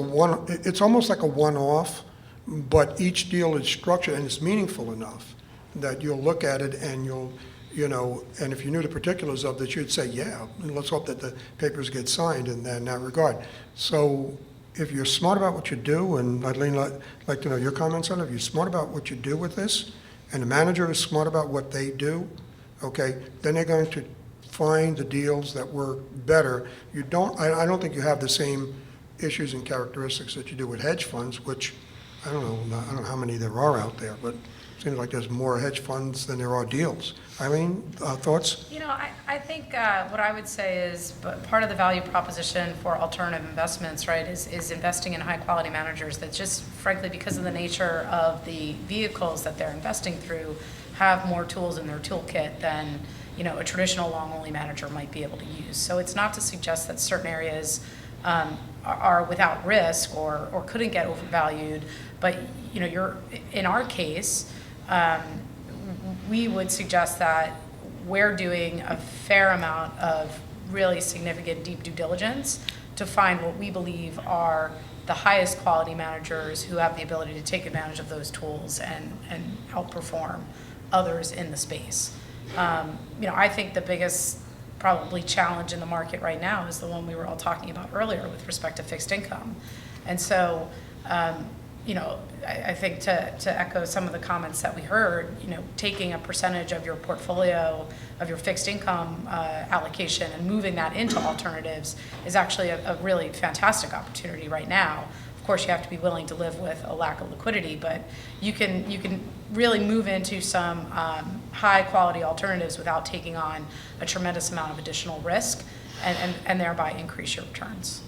Speaker 3: almost like a one-off, but each deal is structured and it's meaningful enough that you'll look at it and and if you knew the particulars of it, you'd say, yeah, and let's hope that the papers get signed in that regard. So if you're smart about what you do, and Eileen, I'd like to know your comments on it, if you're smart about what you do with this, and the manager is smart about what they do, okay, then they're going to find the deals that work better. I don't think you have the same issues and characteristics that you do with hedge funds, which, I don't know how many there are out there, but it seems like there's more hedge funds than there are deals. Eileen, thoughts?
Speaker 4: You know, I think what I would say is, but part of the value proposition for alternative investments, right, is investing in high-quality managers that just, frankly, because of the nature of the vehicles that they're investing through, have more tools in their toolkit than, you know, a traditional long-only manager might be able to use. So it's not to suggest that certain areas are without risk or couldn't get overvalued, but, you know, in our case, we would suggest that we're doing a fair amount of really significant deep due diligence to find what we believe are the highest quality managers who have the ability to take advantage of those tools and outperform others in the space. You know, I think the biggest probably challenge in the market right now is the one we were all talking about earlier with respect to fixed income. And so, you know, I think to echo some of the comments that we heard, you know, taking a percentage of your portfolio, of your fixed income allocation and moving that into alternatives is actually a really fantastic opportunity right now. Of course, you have to be willing to live with a lack of liquidity, but you can really move into some high quality alternatives without taking on a tremendous amount of additional risk and thereby increase your returns.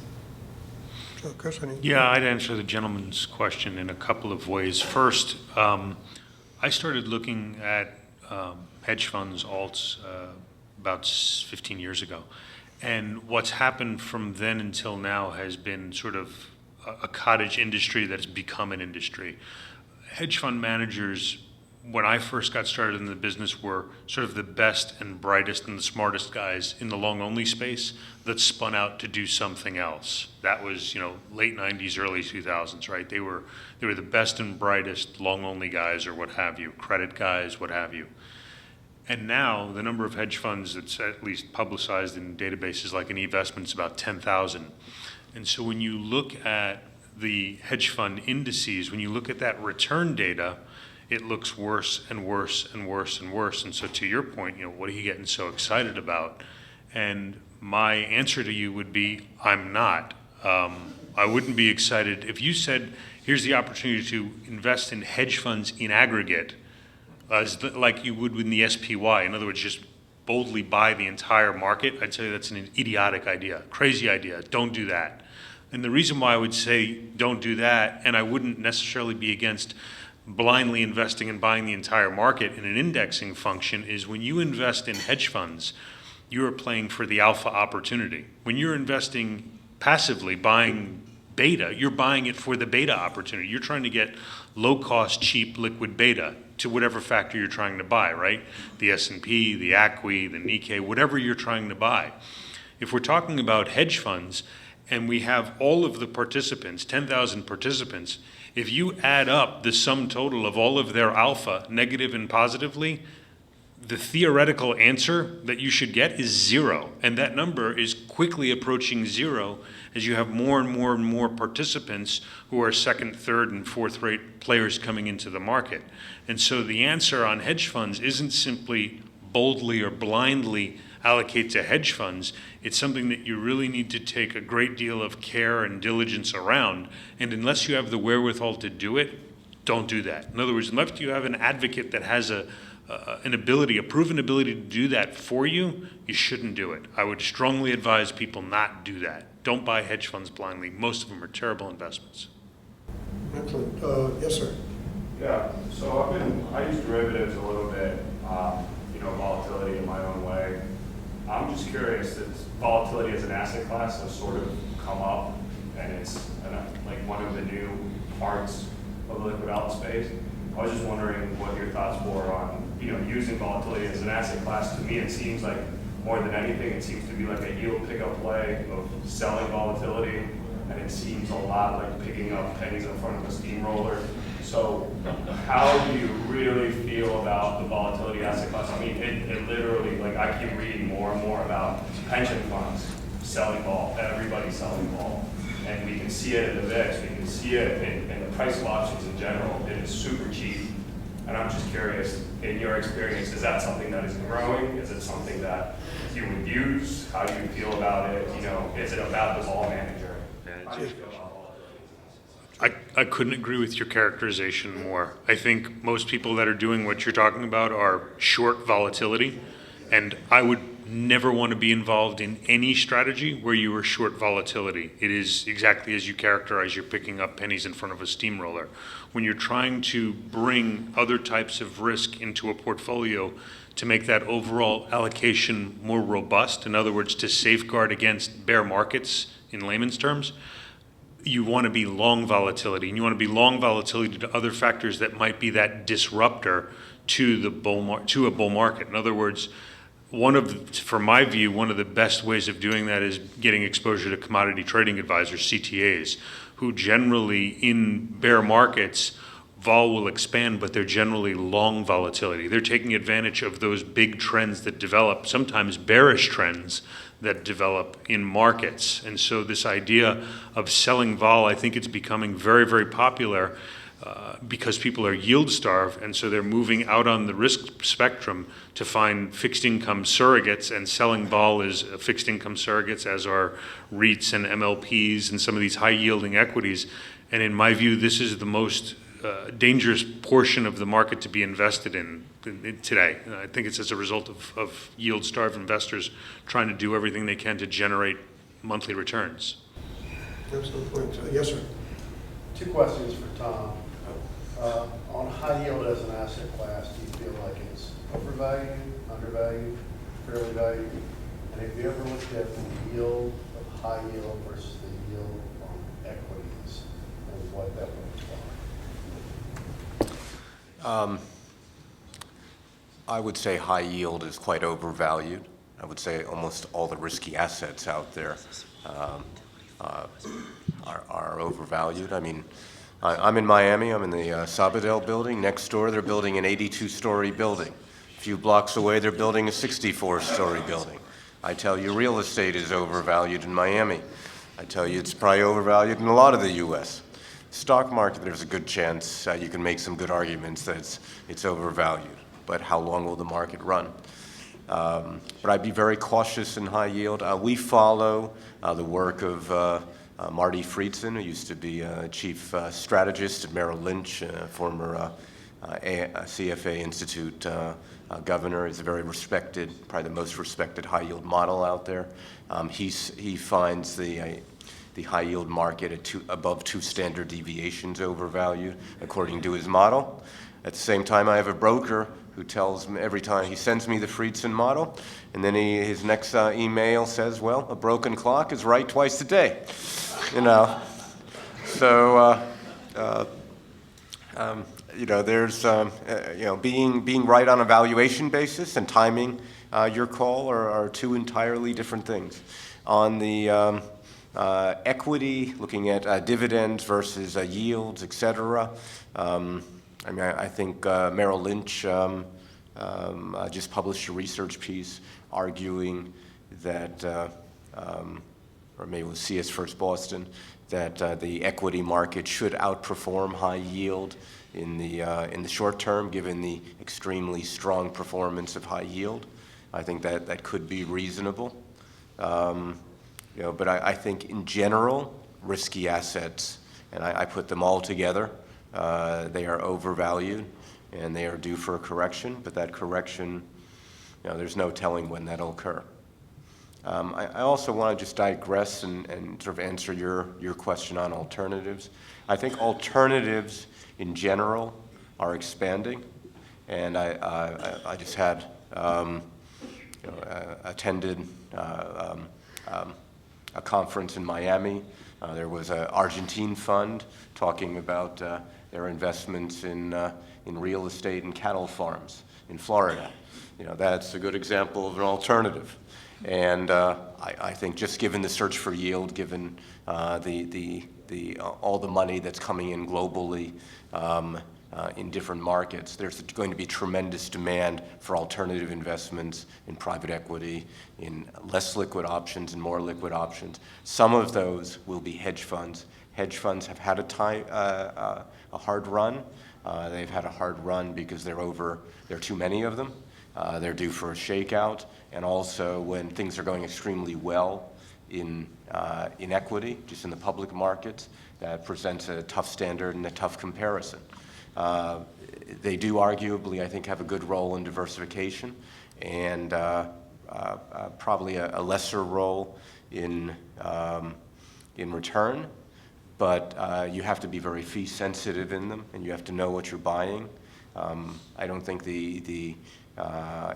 Speaker 3: So, Chris,
Speaker 6: Yeah, I'd answer the gentleman's question in a couple of ways. First, I started looking at hedge funds, alts, about 15 years ago. And what's happened from then until now has been sort of a cottage industry that's become an industry. Hedge fund managers, when I first got started in the business, were sort of the best and brightest and the smartest guys in the long-only space that spun out to do something else. That was, you know, late 90s, early 2000s, right? They were the best and brightest long-only guys or what have you, credit guys, what have you. And now the number of hedge funds that's at least publicized in databases like an eVestment is about 10,000. And so when you look at the hedge fund indices, when you look at that return data, it looks worse and worse and worse and worse. And so to your point, you know, what are you getting so excited about? And my answer to you would be, I'm not. I wouldn't be excited if you said, here's the opportunity to invest in hedge funds in aggregate, like you would in the SPY. In other words, just boldly buy the entire market. I'd say that's an idiotic idea, crazy idea. Don't do that. And the reason why I would say don't do that, and I wouldn't necessarily be against blindly investing and buying the entire market in an indexing function, is when you invest in hedge funds, you are playing for the alpha opportunity. When you're investing passively, buying beta, you're buying it for the beta opportunity. You're trying to get low-cost, cheap, liquid beta to whatever factor you're trying to buy, right? The S&P, the ACWI, the Nikkei, whatever you're trying to buy. If we're talking about hedge funds, and we have all of the participants, 10,000 participants, if you add up the sum total of all of their alpha, negative and positively, the theoretical answer that you should get is zero. And that number is quickly approaching zero as you have more and more and more participants who are second, third, and fourth-rate players coming into the market. And so the answer on hedge funds isn't simply boldly or blindly allocate to hedge funds. It's something that you really need to take a great deal of care and diligence around. And unless you have the wherewithal to do it, don't do that. In other words, unless you have an advocate that has an ability, a proven ability to do that for you, you shouldn't do it. I would strongly advise people not do that. Don't buy hedge funds blindly. Most of them are terrible investments.
Speaker 3: Excellent. Yes, sir.
Speaker 8: Yeah, so I use derivatives a little bit, volatility in my own way. I'm just curious that volatility as an asset class has sort of come up, and it's like one of the new parts of the liquid alt space. I was just wondering what your thoughts were on, using volatility as an asset class. To me, it seems like more than anything, it seems to be like a yield pickup play of selling volatility, and it seems a lot like picking up pennies in front of a steamroller. So how do you really feel about the volatility asset class? I mean, it literally, like, I keep reading more and more about pension funds selling vol, everybody selling vol. And we can see it in the VIX, we can see it in the price of options in general. It is super cheap. And I'm just curious, in your experience, is that something that is growing? Is it something that you would use? How do you feel about it? You know, is it about the vol manager? How do you feel about volatility?
Speaker 6: I couldn't agree with your characterization more. I think most people that are doing what you're talking about are short volatility, and I would never want to be involved in any strategy where you are short volatility. It is exactly as you characterize, you're picking up pennies in front of a steamroller. When you're trying to bring other types of risk into a portfolio to make that overall allocation more robust, in other words, to safeguard against bear markets in layman's terms, you want to be long volatility, and you want to be long volatility to other factors that might be that disruptor to the to a bull market. In other words, from my view, one of the best ways of doing that is getting exposure to commodity trading advisors, CTAs, who generally in bear markets, vol will expand, but they're generally long volatility. They're taking advantage of those big trends that develop, sometimes bearish trends that develop in markets. And so this idea of selling vol, I think it's becoming very, very popular because people are yield starved, and so they're moving out on the risk spectrum to find fixed income surrogates, and selling vol is fixed income surrogates, as are REITs and MLPs and some of these high yielding equities. And in my view, this is the most dangerous portion of the market to be invested in today. And I think it's as a result of yield starved investors trying to do everything they can to generate monthly returns.
Speaker 3: Absolutely. Yes, sir.
Speaker 9: Two questions for Tom. On high yield as an asset class, do you feel like it's overvalued, undervalued, fairly valued? And have you ever looked at the yield of high yield versus the yield on equities and what that looks like?
Speaker 2: I would say high yield is quite overvalued. I would say almost all the risky assets out there are overvalued. I mean, I'm in Miami. I'm in the Sabadell building. Next door, they're building an 82-story building. A few blocks away, they're building a 64-story building. I tell you, real estate is overvalued in Miami. I tell you, it's probably overvalued in a lot of the U.S. Stock market, there's a good chance you can make some good arguments that it's overvalued. But how long will the market run? But I'd be very cautious in high yield. We follow the work of Marty Friedson, who used to be chief strategist at Merrill Lynch, former CFA Institute governor. Is a very respected, probably the most respected high yield model out there. He finds the high yield market at above 2 standard deviations overvalued, according to his model. At the same time, I have a broker who tells me every time he sends me the Friedson model, and then his next email says, well, a broken clock is right twice a day. You know, so you know, there's you know, being right on a valuation basis and timing your call are two entirely different things. On the equity, looking at dividends versus yields, et cetera. I mean, I think Merrill Lynch just published a research piece arguing that, or maybe it was CS First Boston, that the equity market should outperform high yield in the short term, given the extremely strong performance of high yield. I think that could be reasonable. You know, but I think in general, risky assets, and I put them all together, they are overvalued and they are due for a correction, but that correction, you know, there's no telling when that'll occur. I also want to just digress and sort of answer your question on alternatives. I think alternatives in general are expanding, and I just had you know, attended a conference in Miami. There was an Argentine fund talking about their investments in real estate and cattle farms in Florida. You know, that's a good example of an alternative. And I think just given the search for yield, given all the money that's coming in globally, in different markets. There's going to be tremendous demand for alternative investments in private equity, in less liquid options and more liquid options. Some of those will be hedge funds. Hedge funds have had a hard run. They've had a hard run because there are too many of them. They're due for a shakeout, and also when things are going extremely well in equity, just in the public markets, that presents a tough standard and a tough comparison. They do arguably, I think, have a good role in diversification, and probably a lesser role in return. But you have to be very fee sensitive in them, and you have to know what you're buying. I don't think the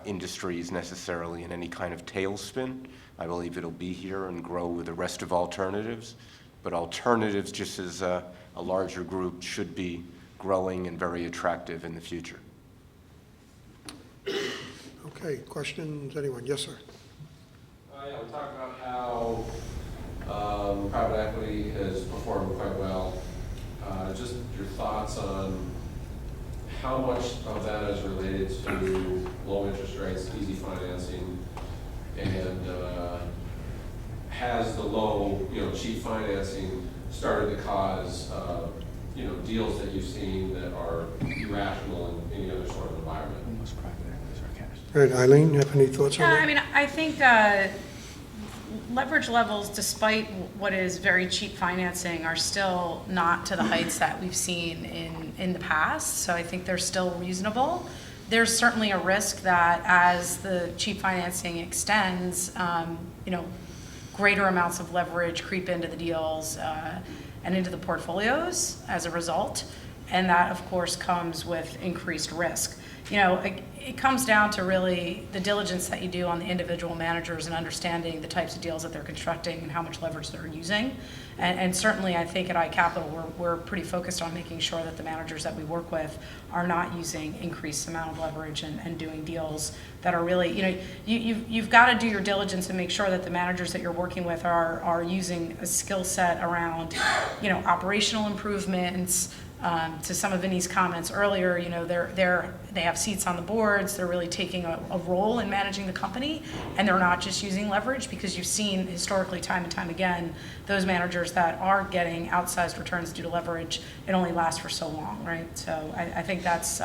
Speaker 2: industry is necessarily in any kind of tailspin. I believe it'll be here and grow with the rest of alternatives. But alternatives, just as a larger group, should be growing and very attractive in the future.
Speaker 3: Okay, questions, anyone? Yes, sir.
Speaker 10: Yeah, we talked about how private equity has performed quite well. Just your thoughts on how much of that is related to low interest rates, easy financing, and has the low, cheap financing started to cause, deals that you've seen that are irrational in any other sort of environment?
Speaker 3: All right, Eileen, you have any thoughts on
Speaker 4: Yeah,
Speaker 3: that?
Speaker 4: I mean, I think leverage levels, despite what is very cheap financing, are still not to the heights that we've seen in the past. So I think they're still reasonable. There's certainly a risk that as the cheap financing extends, greater amounts of leverage creep into the deals and into the portfolios as a result. And that, of course, comes with increased risk. It comes down to really the diligence that you do on the individual managers and understanding the types of deals that they're constructing and how much leverage they're using. And certainly, I think at iCapital, we're pretty focused on making sure that the managers that we work with are not using increased amount of leverage and doing deals that are really, you've got to do your diligence and make sure that the managers that you're working with are using a skill set around, operational improvements. To some of Vinny's comments earlier, they have seats on the boards. They're really taking a role in managing the company, and they're not just using leverage, because you've seen historically, time and time again, those managers that are getting outsized returns due to leverage, it only lasts for so long, right? So I think that's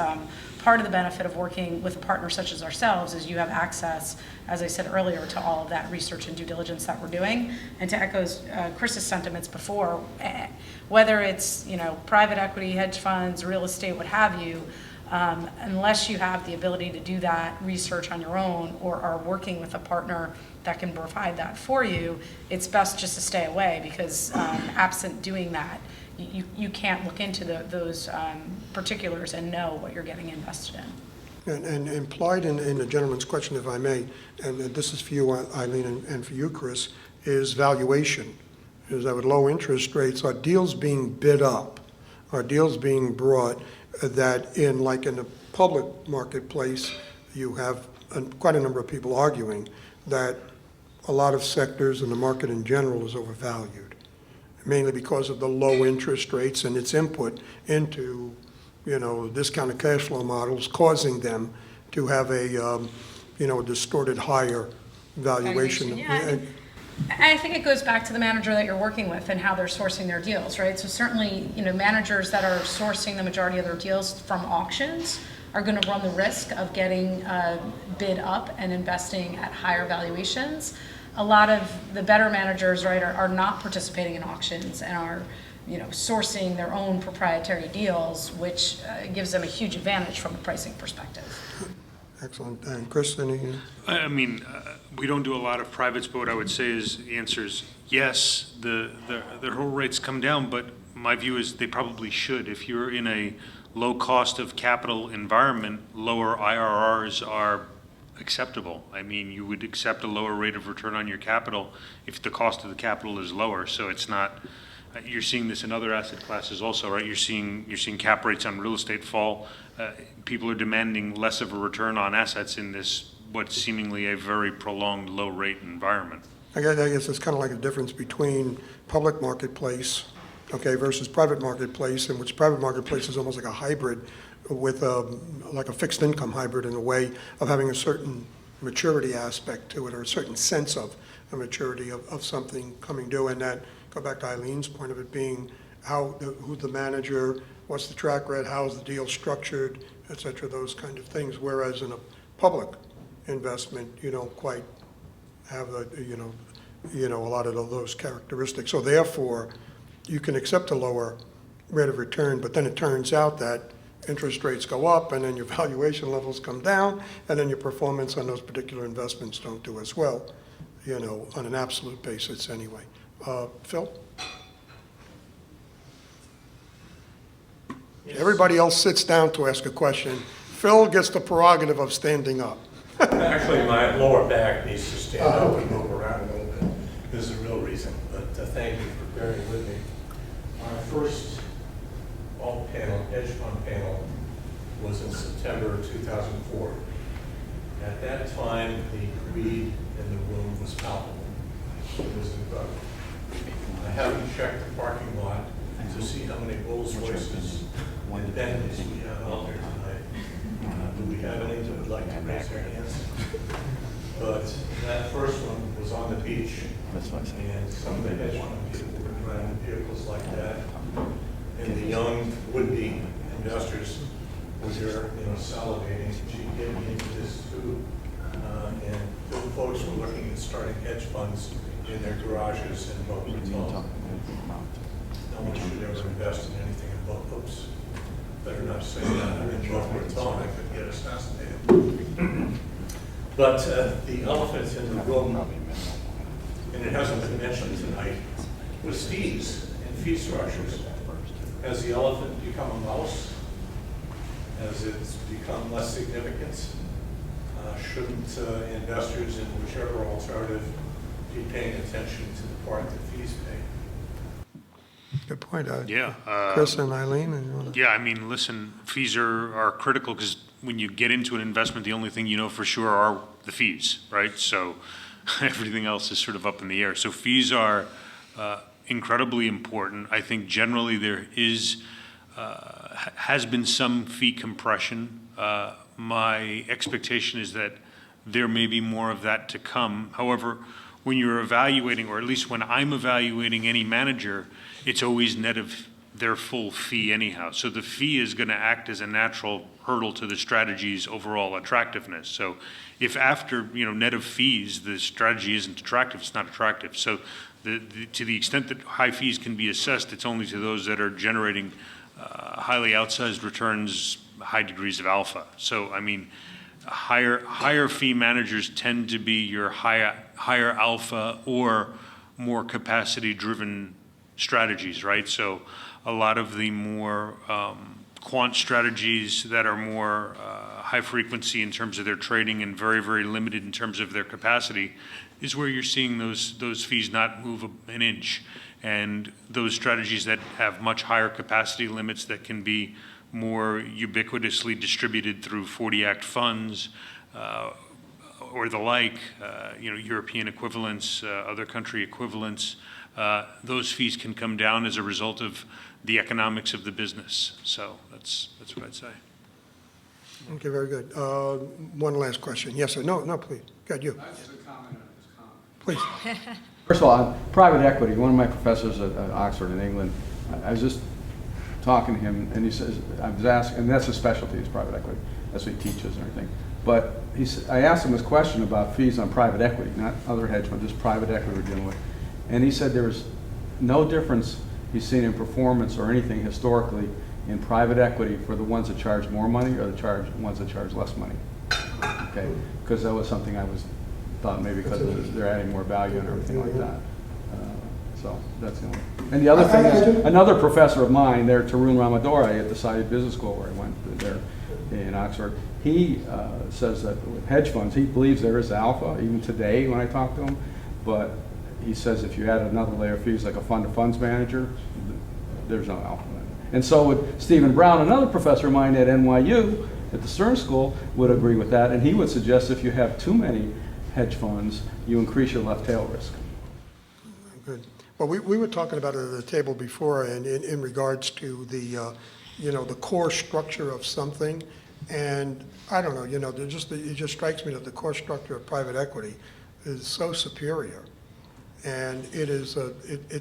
Speaker 4: part of the benefit of working with a partner such as ourselves, is you have access, as I said earlier, to all of that research and due diligence that we're doing. And to echo Chris's sentiments before, whether it's private equity, hedge funds, real estate, what have you, unless you have the ability to do that research on your own or are working with a partner that can provide that for you, it's best just to stay away, because absent doing that, you can't look into those particulars and know what you're getting invested in.
Speaker 3: And implied in the gentleman's question, if I may, and this is for you, Eileen, and for you, Chris, is valuation. Is that with low interest rates, are deals being bid up? Are deals being brought that in the public marketplace, you have quite a number of people arguing that a lot of sectors in the market in general is overvalued, mainly because of the low interest rates and its input into discounted cash flow models, causing them to have a distorted higher valuation.
Speaker 4: Yeah, I think it goes back to the manager that you're working with and how they're sourcing their deals, right? So certainly, managers that are sourcing the majority of their deals from auctions are going to run the risk of getting bid up and investing at higher valuations. A lot of the better managers, right, are not participating in auctions and are sourcing their own proprietary deals, which gives them a huge advantage from a pricing perspective.
Speaker 3: Excellent. And Chris, any?
Speaker 6: I mean, we don't do a lot of privates, but what I would say is the answer is yes, the hurdle rates come down, but my view is they probably should. If you're in a low cost of capital environment, lower IRRs are acceptable. I mean, you would accept a lower rate of return on your capital if the cost of the capital is lower. So it's not, you're seeing this in other asset classes also, right? You're seeing cap rates on real estate fall. People are demanding less of a return on assets in this, what's seemingly a very prolonged low rate environment.
Speaker 3: I guess it's kind of like a difference between public marketplace okay, versus private marketplace, in which private marketplace is almost like a hybrid with like a fixed income hybrid in a way of having a certain maturity aspect to it, or a certain sense of a maturity of something coming due. And that, go back to Eileen's point of it being who the manager, what's the track record, how's the deal structured, et cetera, those kind of things. Whereas in a public investment, you don't quite have a lot of those characteristics. So therefore, you can accept a lower rate of return, but then it turns out that interest rates go up, and then your valuation levels come down, and then your performance on those particular investments don't do as well, on an absolute basis anyway. Phil?
Speaker 1: Yes.
Speaker 3: Everybody else sits down to ask a question. Phil gets the prerogative of standing up.
Speaker 1: Actually, my lower back needs to stand up and move around a little bit. This is the real reason, but thank you for bearing with me. Our first hedge fund panel was in September of 2004. At that time, the greed in the room was palpable. It was incredible. I haven't checked the parking lot to see how many Rolls Royces and Bentleys we have out there tonight. Do we have any that would like to raise their hands? But that first one was on the beach, and some of the hedge fund people were driving vehicles like that, and the young would-be investors were there, salivating, gee, get me into this too. And the folks were looking at starting hedge funds in their garages in Boca Raton. No one should ever invest in anything in Boca. Oops, better not say that. I'm in Boca Raton, I could get assassinated. But the elephant in the room, and it hasn't been mentioned tonight, was fees and fee structures. Has the elephant become a mouse? Has it become less significant? Shouldn't investors in whichever alternative be paying attention to the part that fees pay?
Speaker 3: Good point.
Speaker 6: Yeah.
Speaker 3: Chris and Eileen?
Speaker 6: Yeah, I mean, listen, fees are critical because when you get into an investment, the only thing you know for sure are the fees, right? So everything else is sort of up in the air. So fees are incredibly important. I think generally there has been some fee compression. My expectation is that there may be more of that to come. However, when you're evaluating, or at least when I'm evaluating any manager, it's always net of their full fee anyhow. So the fee is going to act as a natural hurdle to the strategy's overall attractiveness. So if after, net of fees, the strategy isn't attractive, it's not attractive. So to the extent that high fees can be assessed, it's only to those that are generating highly outsized returns, high degrees of alpha. So, I mean, higher fee managers tend to be your higher alpha or more capacity-driven strategies, right? So a lot of the more quant strategies that are more high frequency in terms of their trading and very, very limited in terms of their capacity is where you're seeing those fees not move an inch. And those strategies that have much higher capacity limits that can be more ubiquitously distributed through 40 Act funds or the like, European equivalents, other country equivalents, those fees can come down as a result of the economics of the business. So that's what I'd say.
Speaker 3: Okay, very good. One last question. Yes, sir. No, please. Go ahead, you.
Speaker 10: Just a comment on his comment.
Speaker 3: Please.
Speaker 11: First of all, on private equity, one of my professors at Oxford in England, I was just talking to him, and he says, I was asking, and that's his specialty, is private equity. That's what he teaches and everything. But I asked him this question about fees on private equity, not other hedge funds, just private equity we're dealing with. And he said there's no difference he's seen in performance or anything historically in private equity for the ones that charge more money or the ones that charge less money. Okay, because that was something I thought maybe because they're adding more value and everything like that. So that's the only. And the other thing is, another professor of mine there, Tarun Ramadori at the Saudi Business School where I went there in Oxford, he says that with hedge funds, he believes there is alpha, even today when I talk to him, but he says if you add another layer of fees like a fund-of-funds manager, there's no alpha. And so would Stephen Brown, another professor of mine at NYU, at the Stern School, would agree with that, and he would suggest if you have too many hedge funds, you increase your left tail risk.
Speaker 3: Good. Well, we were talking about it at the table before, and in regards to the, the core structure of something. And I don't know, it just strikes me that the core structure of private equity is so superior. And it's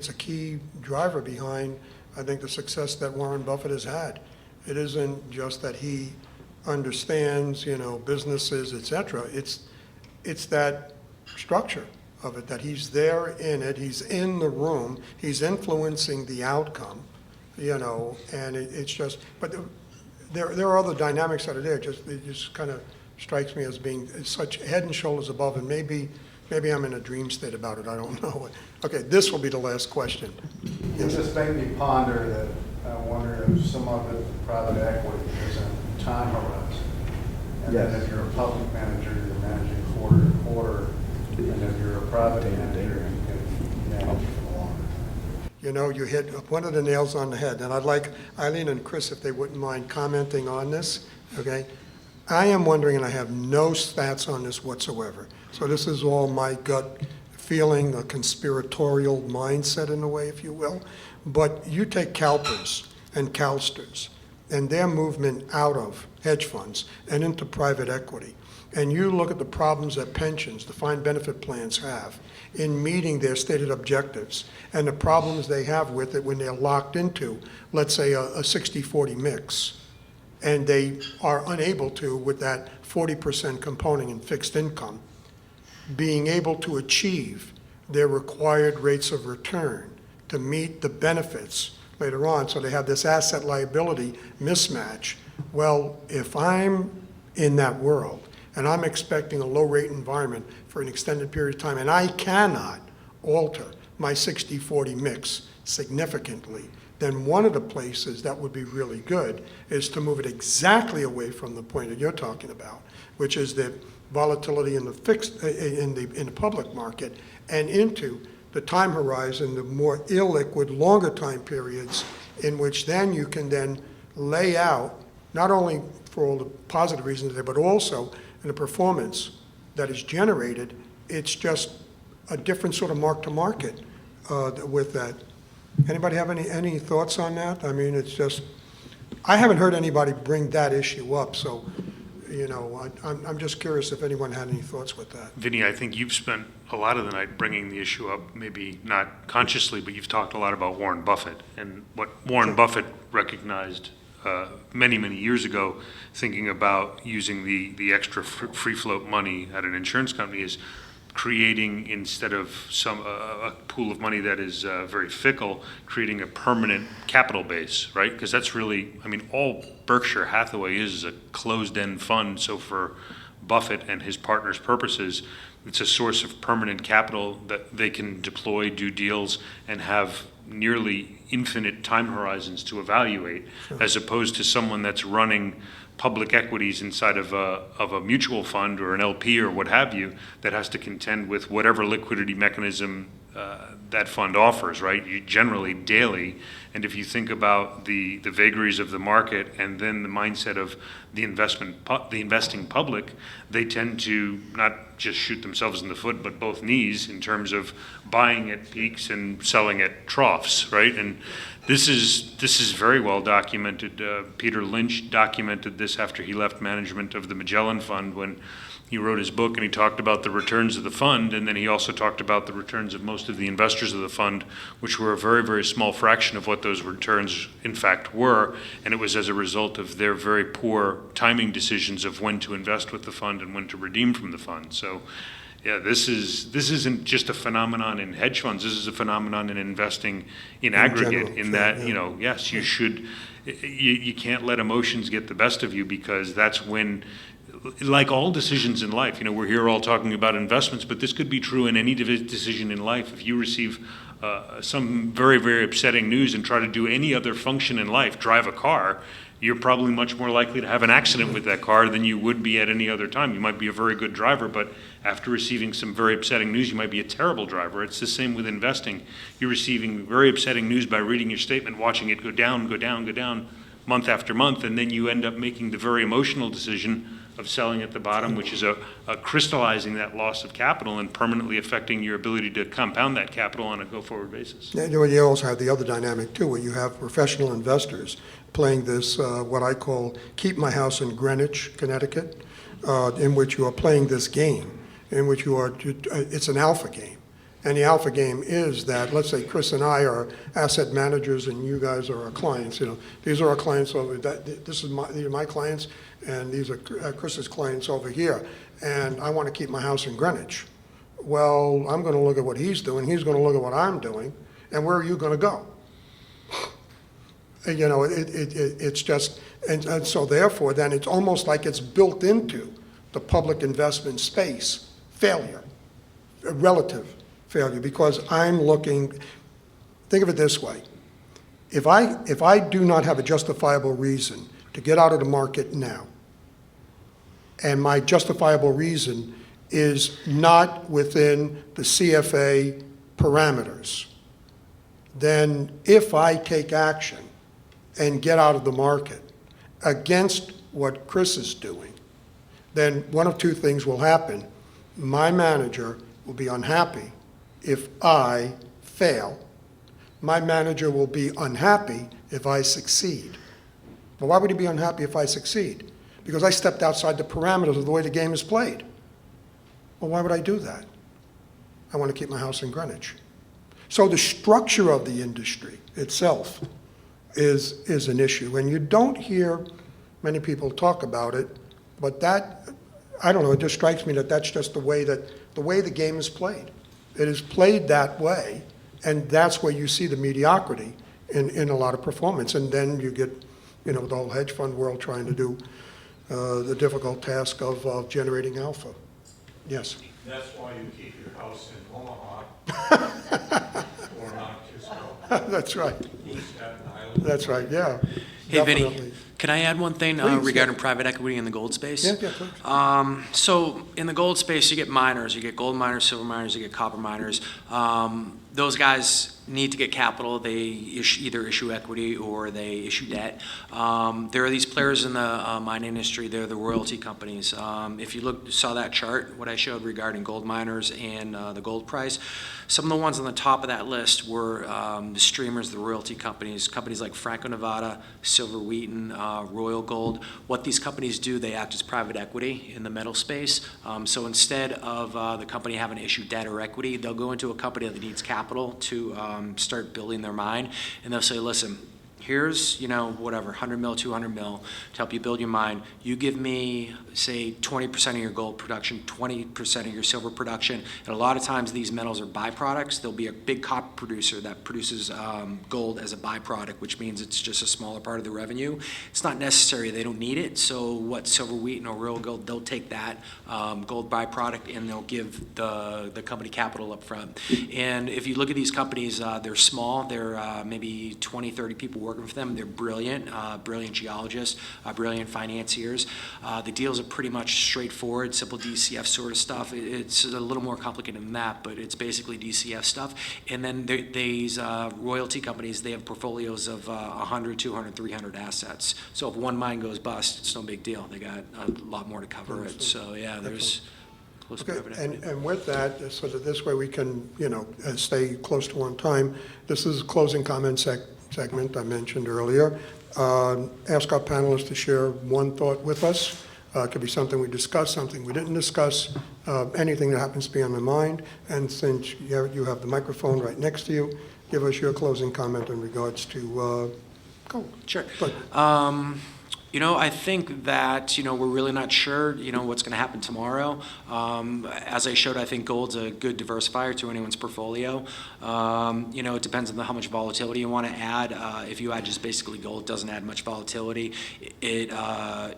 Speaker 3: a key driver behind, I think, the success that Warren Buffett has had. It isn't just that he understands, businesses, et cetera. It's that structure of it, that he's there in it, he's in the room, he's influencing the outcome, and it's just, but there are other dynamics that are there. It just kind of strikes me as being such head and shoulders above, and maybe I'm in a dream state about it, I don't know. Okay, this will be the last question.
Speaker 9: It just made me ponder that I wonder if some of it, private equity, is a time horizon. And then if you're a public manager, you're managing quarter to quarter, and if you're a private manager, you can manage for the longer.
Speaker 3: You hit one of the nails on the head, and I'd like Eileen and Chris, if they wouldn't mind commenting on this, okay? I am wondering, and I have no stats on this whatsoever, so this is all my gut feeling, a conspiratorial mindset in a way, if you will, but you take CalPERS and CalSTRS and their movement out of hedge funds and into private equity, and you look at the problems that pensions, defined benefit plans have in meeting their stated objectives, and the problems they have with it when they're locked into, let's say, a 60-40 mix, and they are unable to, with that 40% component in fixed income, being able to achieve their required rates of return to meet the benefits later on, so they have this asset liability mismatch. Well, if I'm in that world, and I'm expecting a low-rate environment for an extended period of time, and I cannot alter my 60-40 mix significantly, then one of the places that would be really good is to move it exactly away from the point that you're talking about, which is the volatility in the fixed, in the public market, and into the time horizon, the more illiquid, longer time periods, in which then you can then lay out, not only for all the positive reasons there, but also in the performance that is generated. It's just a different sort of mark to market with that. Anybody have any thoughts on that? I mean, it's just, I haven't heard anybody bring that issue up, so, I'm just curious if anyone had any thoughts with that.
Speaker 6: Vinny, I think you've spent a lot of the night bringing the issue up, maybe not consciously, but you've talked a lot about Warren Buffett and what Warren Buffett recognized many, many years ago, thinking about using the extra free float money at an insurance company, is creating, instead of a pool of money that is very fickle, creating a permanent capital base, right? Because that's really, all Berkshire Hathaway is a closed-end fund. So for Buffett and his partners' purposes, it's a source of permanent capital that they can deploy, do deals, and have nearly infinite time horizons to evaluate, as opposed to someone that's running public equities inside of a mutual fund or an LP or what have you, that has to contend with whatever liquidity mechanism that fund offers, right? Generally daily. And if you think about the vagaries of the market and then the mindset of the investing public, they tend to not just shoot themselves in the foot, but both knees, in terms of buying at peaks and selling at troughs, right? And this is very well documented. Peter Lynch documented this after he left management of the Magellan Fund, when he wrote his book, and he talked about the returns of the fund, and then he also talked about the returns of most of the investors of the fund, which were a very, very small fraction of what those returns in fact were, and it was as a result of their very poor timing decisions of when to invest with the fund and when to redeem from the fund. So yeah, this isn't just a phenomenon in hedge funds. This is a phenomenon in investing in aggregate,
Speaker 3: general,
Speaker 6: in that, yes, you should, you can't let emotions get the best of you, because that's when, like all decisions in life, we're here all talking about investments, but this could be true in any decision in life. If you receive some very, very upsetting news and try to do any other function in life, drive a car, you're probably much more likely to have an accident with that car than you would be at any other time. You might be a very good driver, but after receiving some very upsetting news, you might be a terrible driver. It's the same with investing. You're receiving very upsetting news by reading your statement, watching it go down, go down, go down, month after month, and then you end up making the very emotional decision of selling at the bottom, which is crystallizing that loss of capital and permanently affecting your ability to compound that capital on a go-forward basis.
Speaker 3: Yeah, you also have the other dynamic too, where you have professional investors playing this, what I call keep my house in Greenwich, Connecticut, in which you are playing this game, in which you are, it's an alpha game. And the alpha game is that, let's say Chris and I are asset managers and you guys are our clients. These are our clients over, these are my clients, and these are Chris's clients over here. And I want to keep my house in Greenwich. Well, I'm going to look at what he's doing, he's going to look at what I'm doing, and where are you going to go? It's just, and so therefore, then it's almost like it's built into the public investment space, failure, relative failure, because I'm looking, think of it this way. If I do not have a justifiable reason to get out of the market now, and my justifiable reason is not within the CFA parameters, then if I take action and get out of the market against what Chris is doing, then one of two things will happen. My manager will be unhappy if I fail. My manager will be unhappy if I succeed. Well, why would he be unhappy if I succeed? Because I stepped outside the parameters of the way the game is played. Well, why would I do that? I want to keep my house in Greenwich. So the structure of the industry itself is an issue. And you don't hear many people talk about it, but that, I don't know, it just strikes me that that's just the way the game is played. It is played that way, and that's where you see the mediocrity in a lot of performance. And then you get, the whole hedge fund world trying to do the difficult task of generating alpha. Yes?
Speaker 1: That's why you keep your house in Omaha or Mount Kisco.
Speaker 3: That's right.
Speaker 1: Staten Island.
Speaker 3: That's right, yeah.
Speaker 5: Hey,
Speaker 3: Definitely.
Speaker 5: Vinny, can I add one thing
Speaker 3: Please,
Speaker 5: regarding
Speaker 3: yeah.
Speaker 5: private equity in the gold space?
Speaker 3: Yeah, please.
Speaker 5: So in the gold space, you get miners. You get gold miners, silver miners, you get copper miners. Those guys need to get capital. They either issue equity or they issue debt. There are these players in the mining industry. They're the royalty companies. If you saw that chart, what I showed regarding gold miners and the gold price, some of the ones on the top of that list were the streamers, the royalty companies like Franco-Nevada, Silver Wheaton, Royal Gold. What these companies do, they act as private equity in the metal space. So instead of the company having to issue debt or equity, they'll go into a company that needs capital to start building their mine, and they'll say, listen, here's, whatever, 100 mil, 200 mil to help you build your mine. You give me, say, 20% of your gold production, 20% of your silver production. And a lot of times these metals are byproducts. There'll be a big copper producer that produces gold as a byproduct, which means it's just a smaller part of the revenue. It's not necessary. They don't need it. So what Silver Wheaton or Royal Gold, they'll take that gold byproduct and they'll give the company capital up front. And if you look at these companies, they're small. They're maybe 20, 30 people working for them. They're brilliant, brilliant geologists, brilliant financiers. The deals are pretty much straightforward, simple DCF sort of stuff. It's a little more complicated than that, but it's basically DCF stuff. And then these royalty companies, they have portfolios of 100, 200, 300 assets. So if one mine goes bust, it's no big deal. They got a lot more to cover it. So yeah, there's close to private equity.
Speaker 3: And with that, so that this way we can, stay close to on time, this is closing comment segment I mentioned earlier. Ask our panelists to share one thought with us. It could be something we discussed, something we didn't discuss, anything that happens to be on my mind. And since you have the microphone right next to you, give us your closing comment in regards to gold.
Speaker 5: Sure.
Speaker 3: Go ahead.
Speaker 5: I think that, we're really not sure, what's going to happen tomorrow. As I showed, I think gold's a good diversifier to anyone's portfolio. It depends on how much volatility you want to add. If you add just basically gold, it doesn't add much volatility. It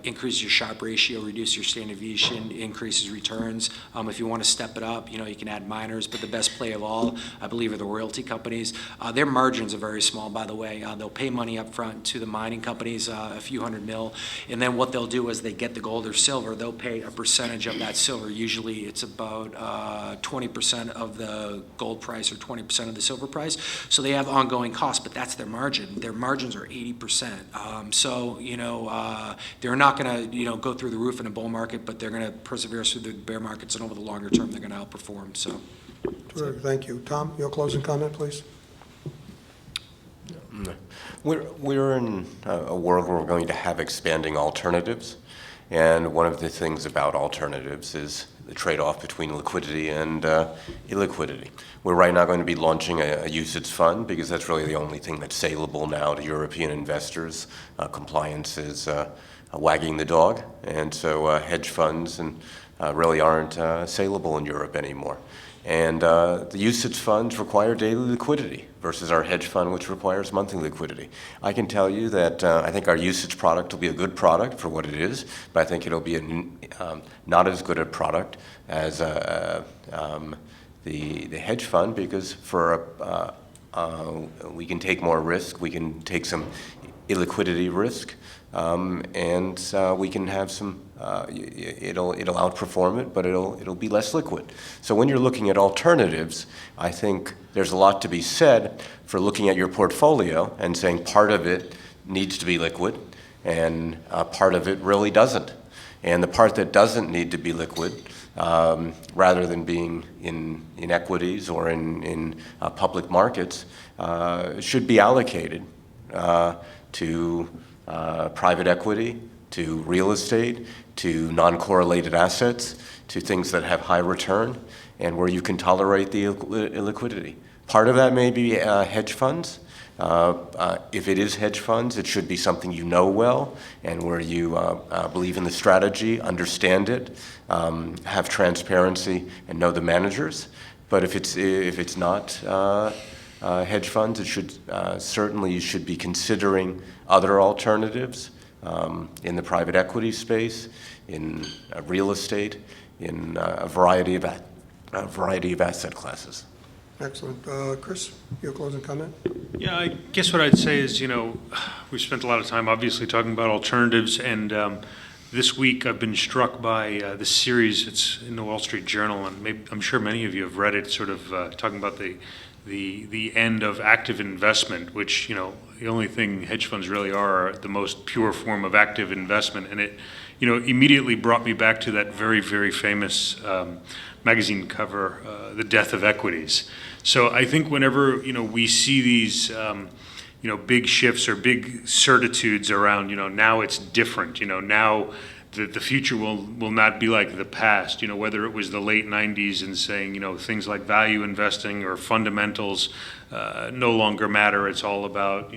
Speaker 5: increases your Sharpe ratio, reduces your standard deviation, increases returns. If you want to step it up, you can add miners. But the best play of all, I believe, are the royalty companies. Their margins are very small, by the way. They'll pay money up front to the mining companies, a few hundred mil. level. And then what they'll do is they get the gold or silver, they'll pay a percentage of that silver. Usually it's about 20% of the gold price or 20% of the silver price. So they have ongoing costs, but that's their margin. Their margins are 80%. So, they're not going to, go through the roof in a bull market, but they're going to persevere through the bear markets, and over the longer term, they're going to outperform. So,
Speaker 3: Terrific, thank you. Tom, your closing comment, please?
Speaker 2: We're in a world where we're going to have expanding alternatives, and one of the things about alternatives is the trade-off between liquidity and illiquidity. We're right now going to be launching a UCITS fund because that's really the only thing that's saleable now to European investors. Compliance is wagging the dog, and so hedge funds and really aren't saleable in Europe anymore. And the UCITS funds require daily liquidity versus our hedge fund, which requires monthly liquidity. I can tell you that I think our UCITS product will be a good product for what it is, but I think it'll be not as good a product as the hedge fund, because we can take more risk, we can take some illiquidity risk, and we can have some. It'll outperform it, but it'll be less liquid. So when you're looking at alternatives, I think there's a lot to be said for looking at your portfolio and saying part of it needs to be liquid, and part of it really doesn't. And the part that doesn't need to be liquid, rather than being in equities or in public markets, should be allocated to private equity, to real estate, to non-correlated assets, to things that have high return and where you can tolerate the illiquidity. Part of that may be hedge funds. If it is hedge funds, it should be something you know well and where you believe in the strategy, understand it, have transparency, and know the managers. But if it's not hedge funds, it should certainly you should be considering other alternatives in the private equity space, in real estate, in a variety of asset classes.
Speaker 3: Excellent. Chris, your closing comment?
Speaker 6: Yeah, I guess what I'd say is, we've spent a lot of time obviously talking about alternatives, and this week I've been struck by the series. It's in the Wall Street Journal, and I'm sure many of you have read it, sort of talking about the end of active investment, which, the only thing hedge funds really are the most pure form of active investment. And it, immediately brought me back to that very, very famous magazine cover, The Death of Equities. So I think whenever, we see these, big shifts or big certitudes around, now it's different, now the future will not be like the past, whether it was the late 90s and saying, things like value investing or fundamentals no longer matter. It's all about,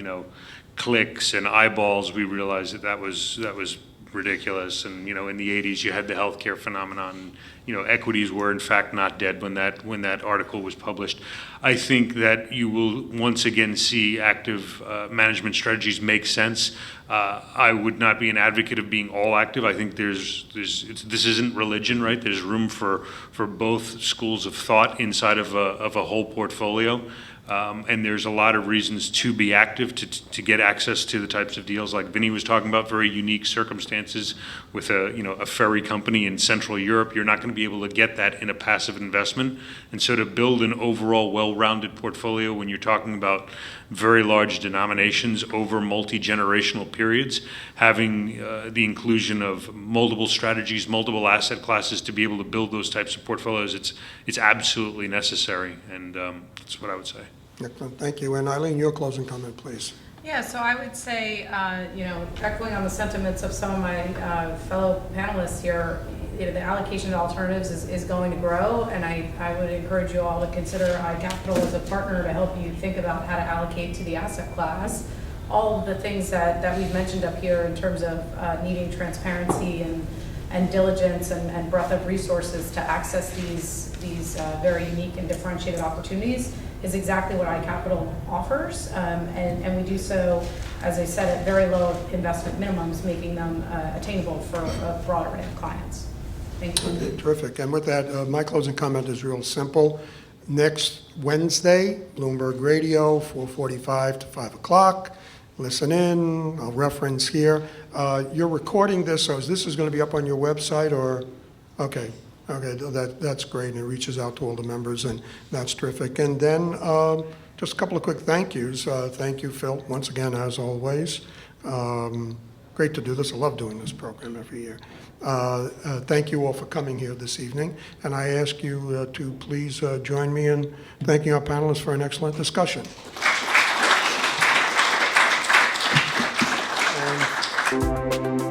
Speaker 6: clicks and eyeballs. We realized that was ridiculous. And, in the 80s, you had the healthcare phenomenon. Equities were in fact not dead when that article was published. I think that you will once again see active management strategies make sense. I would not be an advocate of being all active. I think this isn't religion, right? There's room for both schools of thought inside of a whole portfolio. And there's a lot of reasons to be active, to get access to the types of deals like Vinny was talking about, very unique circumstances with a ferry company in Central Europe. You're not going to be able to get that in a passive investment. And so to build an overall well-rounded portfolio when you're talking about very large denominations over multi-generational periods, having the inclusion of multiple strategies, multiple asset classes to be able to build those types of portfolios, it's absolutely necessary. And that's what I would say.
Speaker 3: Excellent, thank you. And Eileen, your closing comment, please.
Speaker 4: Yeah, so I would say, echoing on the sentiments of some of my fellow panelists here, the allocation to alternatives is going to grow, and I would encourage you all to consider iCapital as a partner to help you think about how to allocate to the asset class. All of the things that we've mentioned up here in terms of needing transparency and diligence and breadth of resources to access these very unique and differentiated opportunities is exactly what iCapital offers, and we do so, as I said, at very low investment minimums, making them attainable for a broad array of clients. Thank you.
Speaker 3: Okay, terrific. And with that, my closing comment is real simple. Next Wednesday, Bloomberg Radio, 4:45 to 5 o'clock. listen in, I'll reference here. You're recording this, so this is going to be up on your website, or, okay, that's great, and it reaches out to all the members, and that's terrific. And then just a couple of quick thank yous. Thank you, Phil, once again, as always. Great to do this. I love doing this program every year. Thank you all for coming here this evening, and I ask you to please join me in thanking our panelists for an excellent discussion. And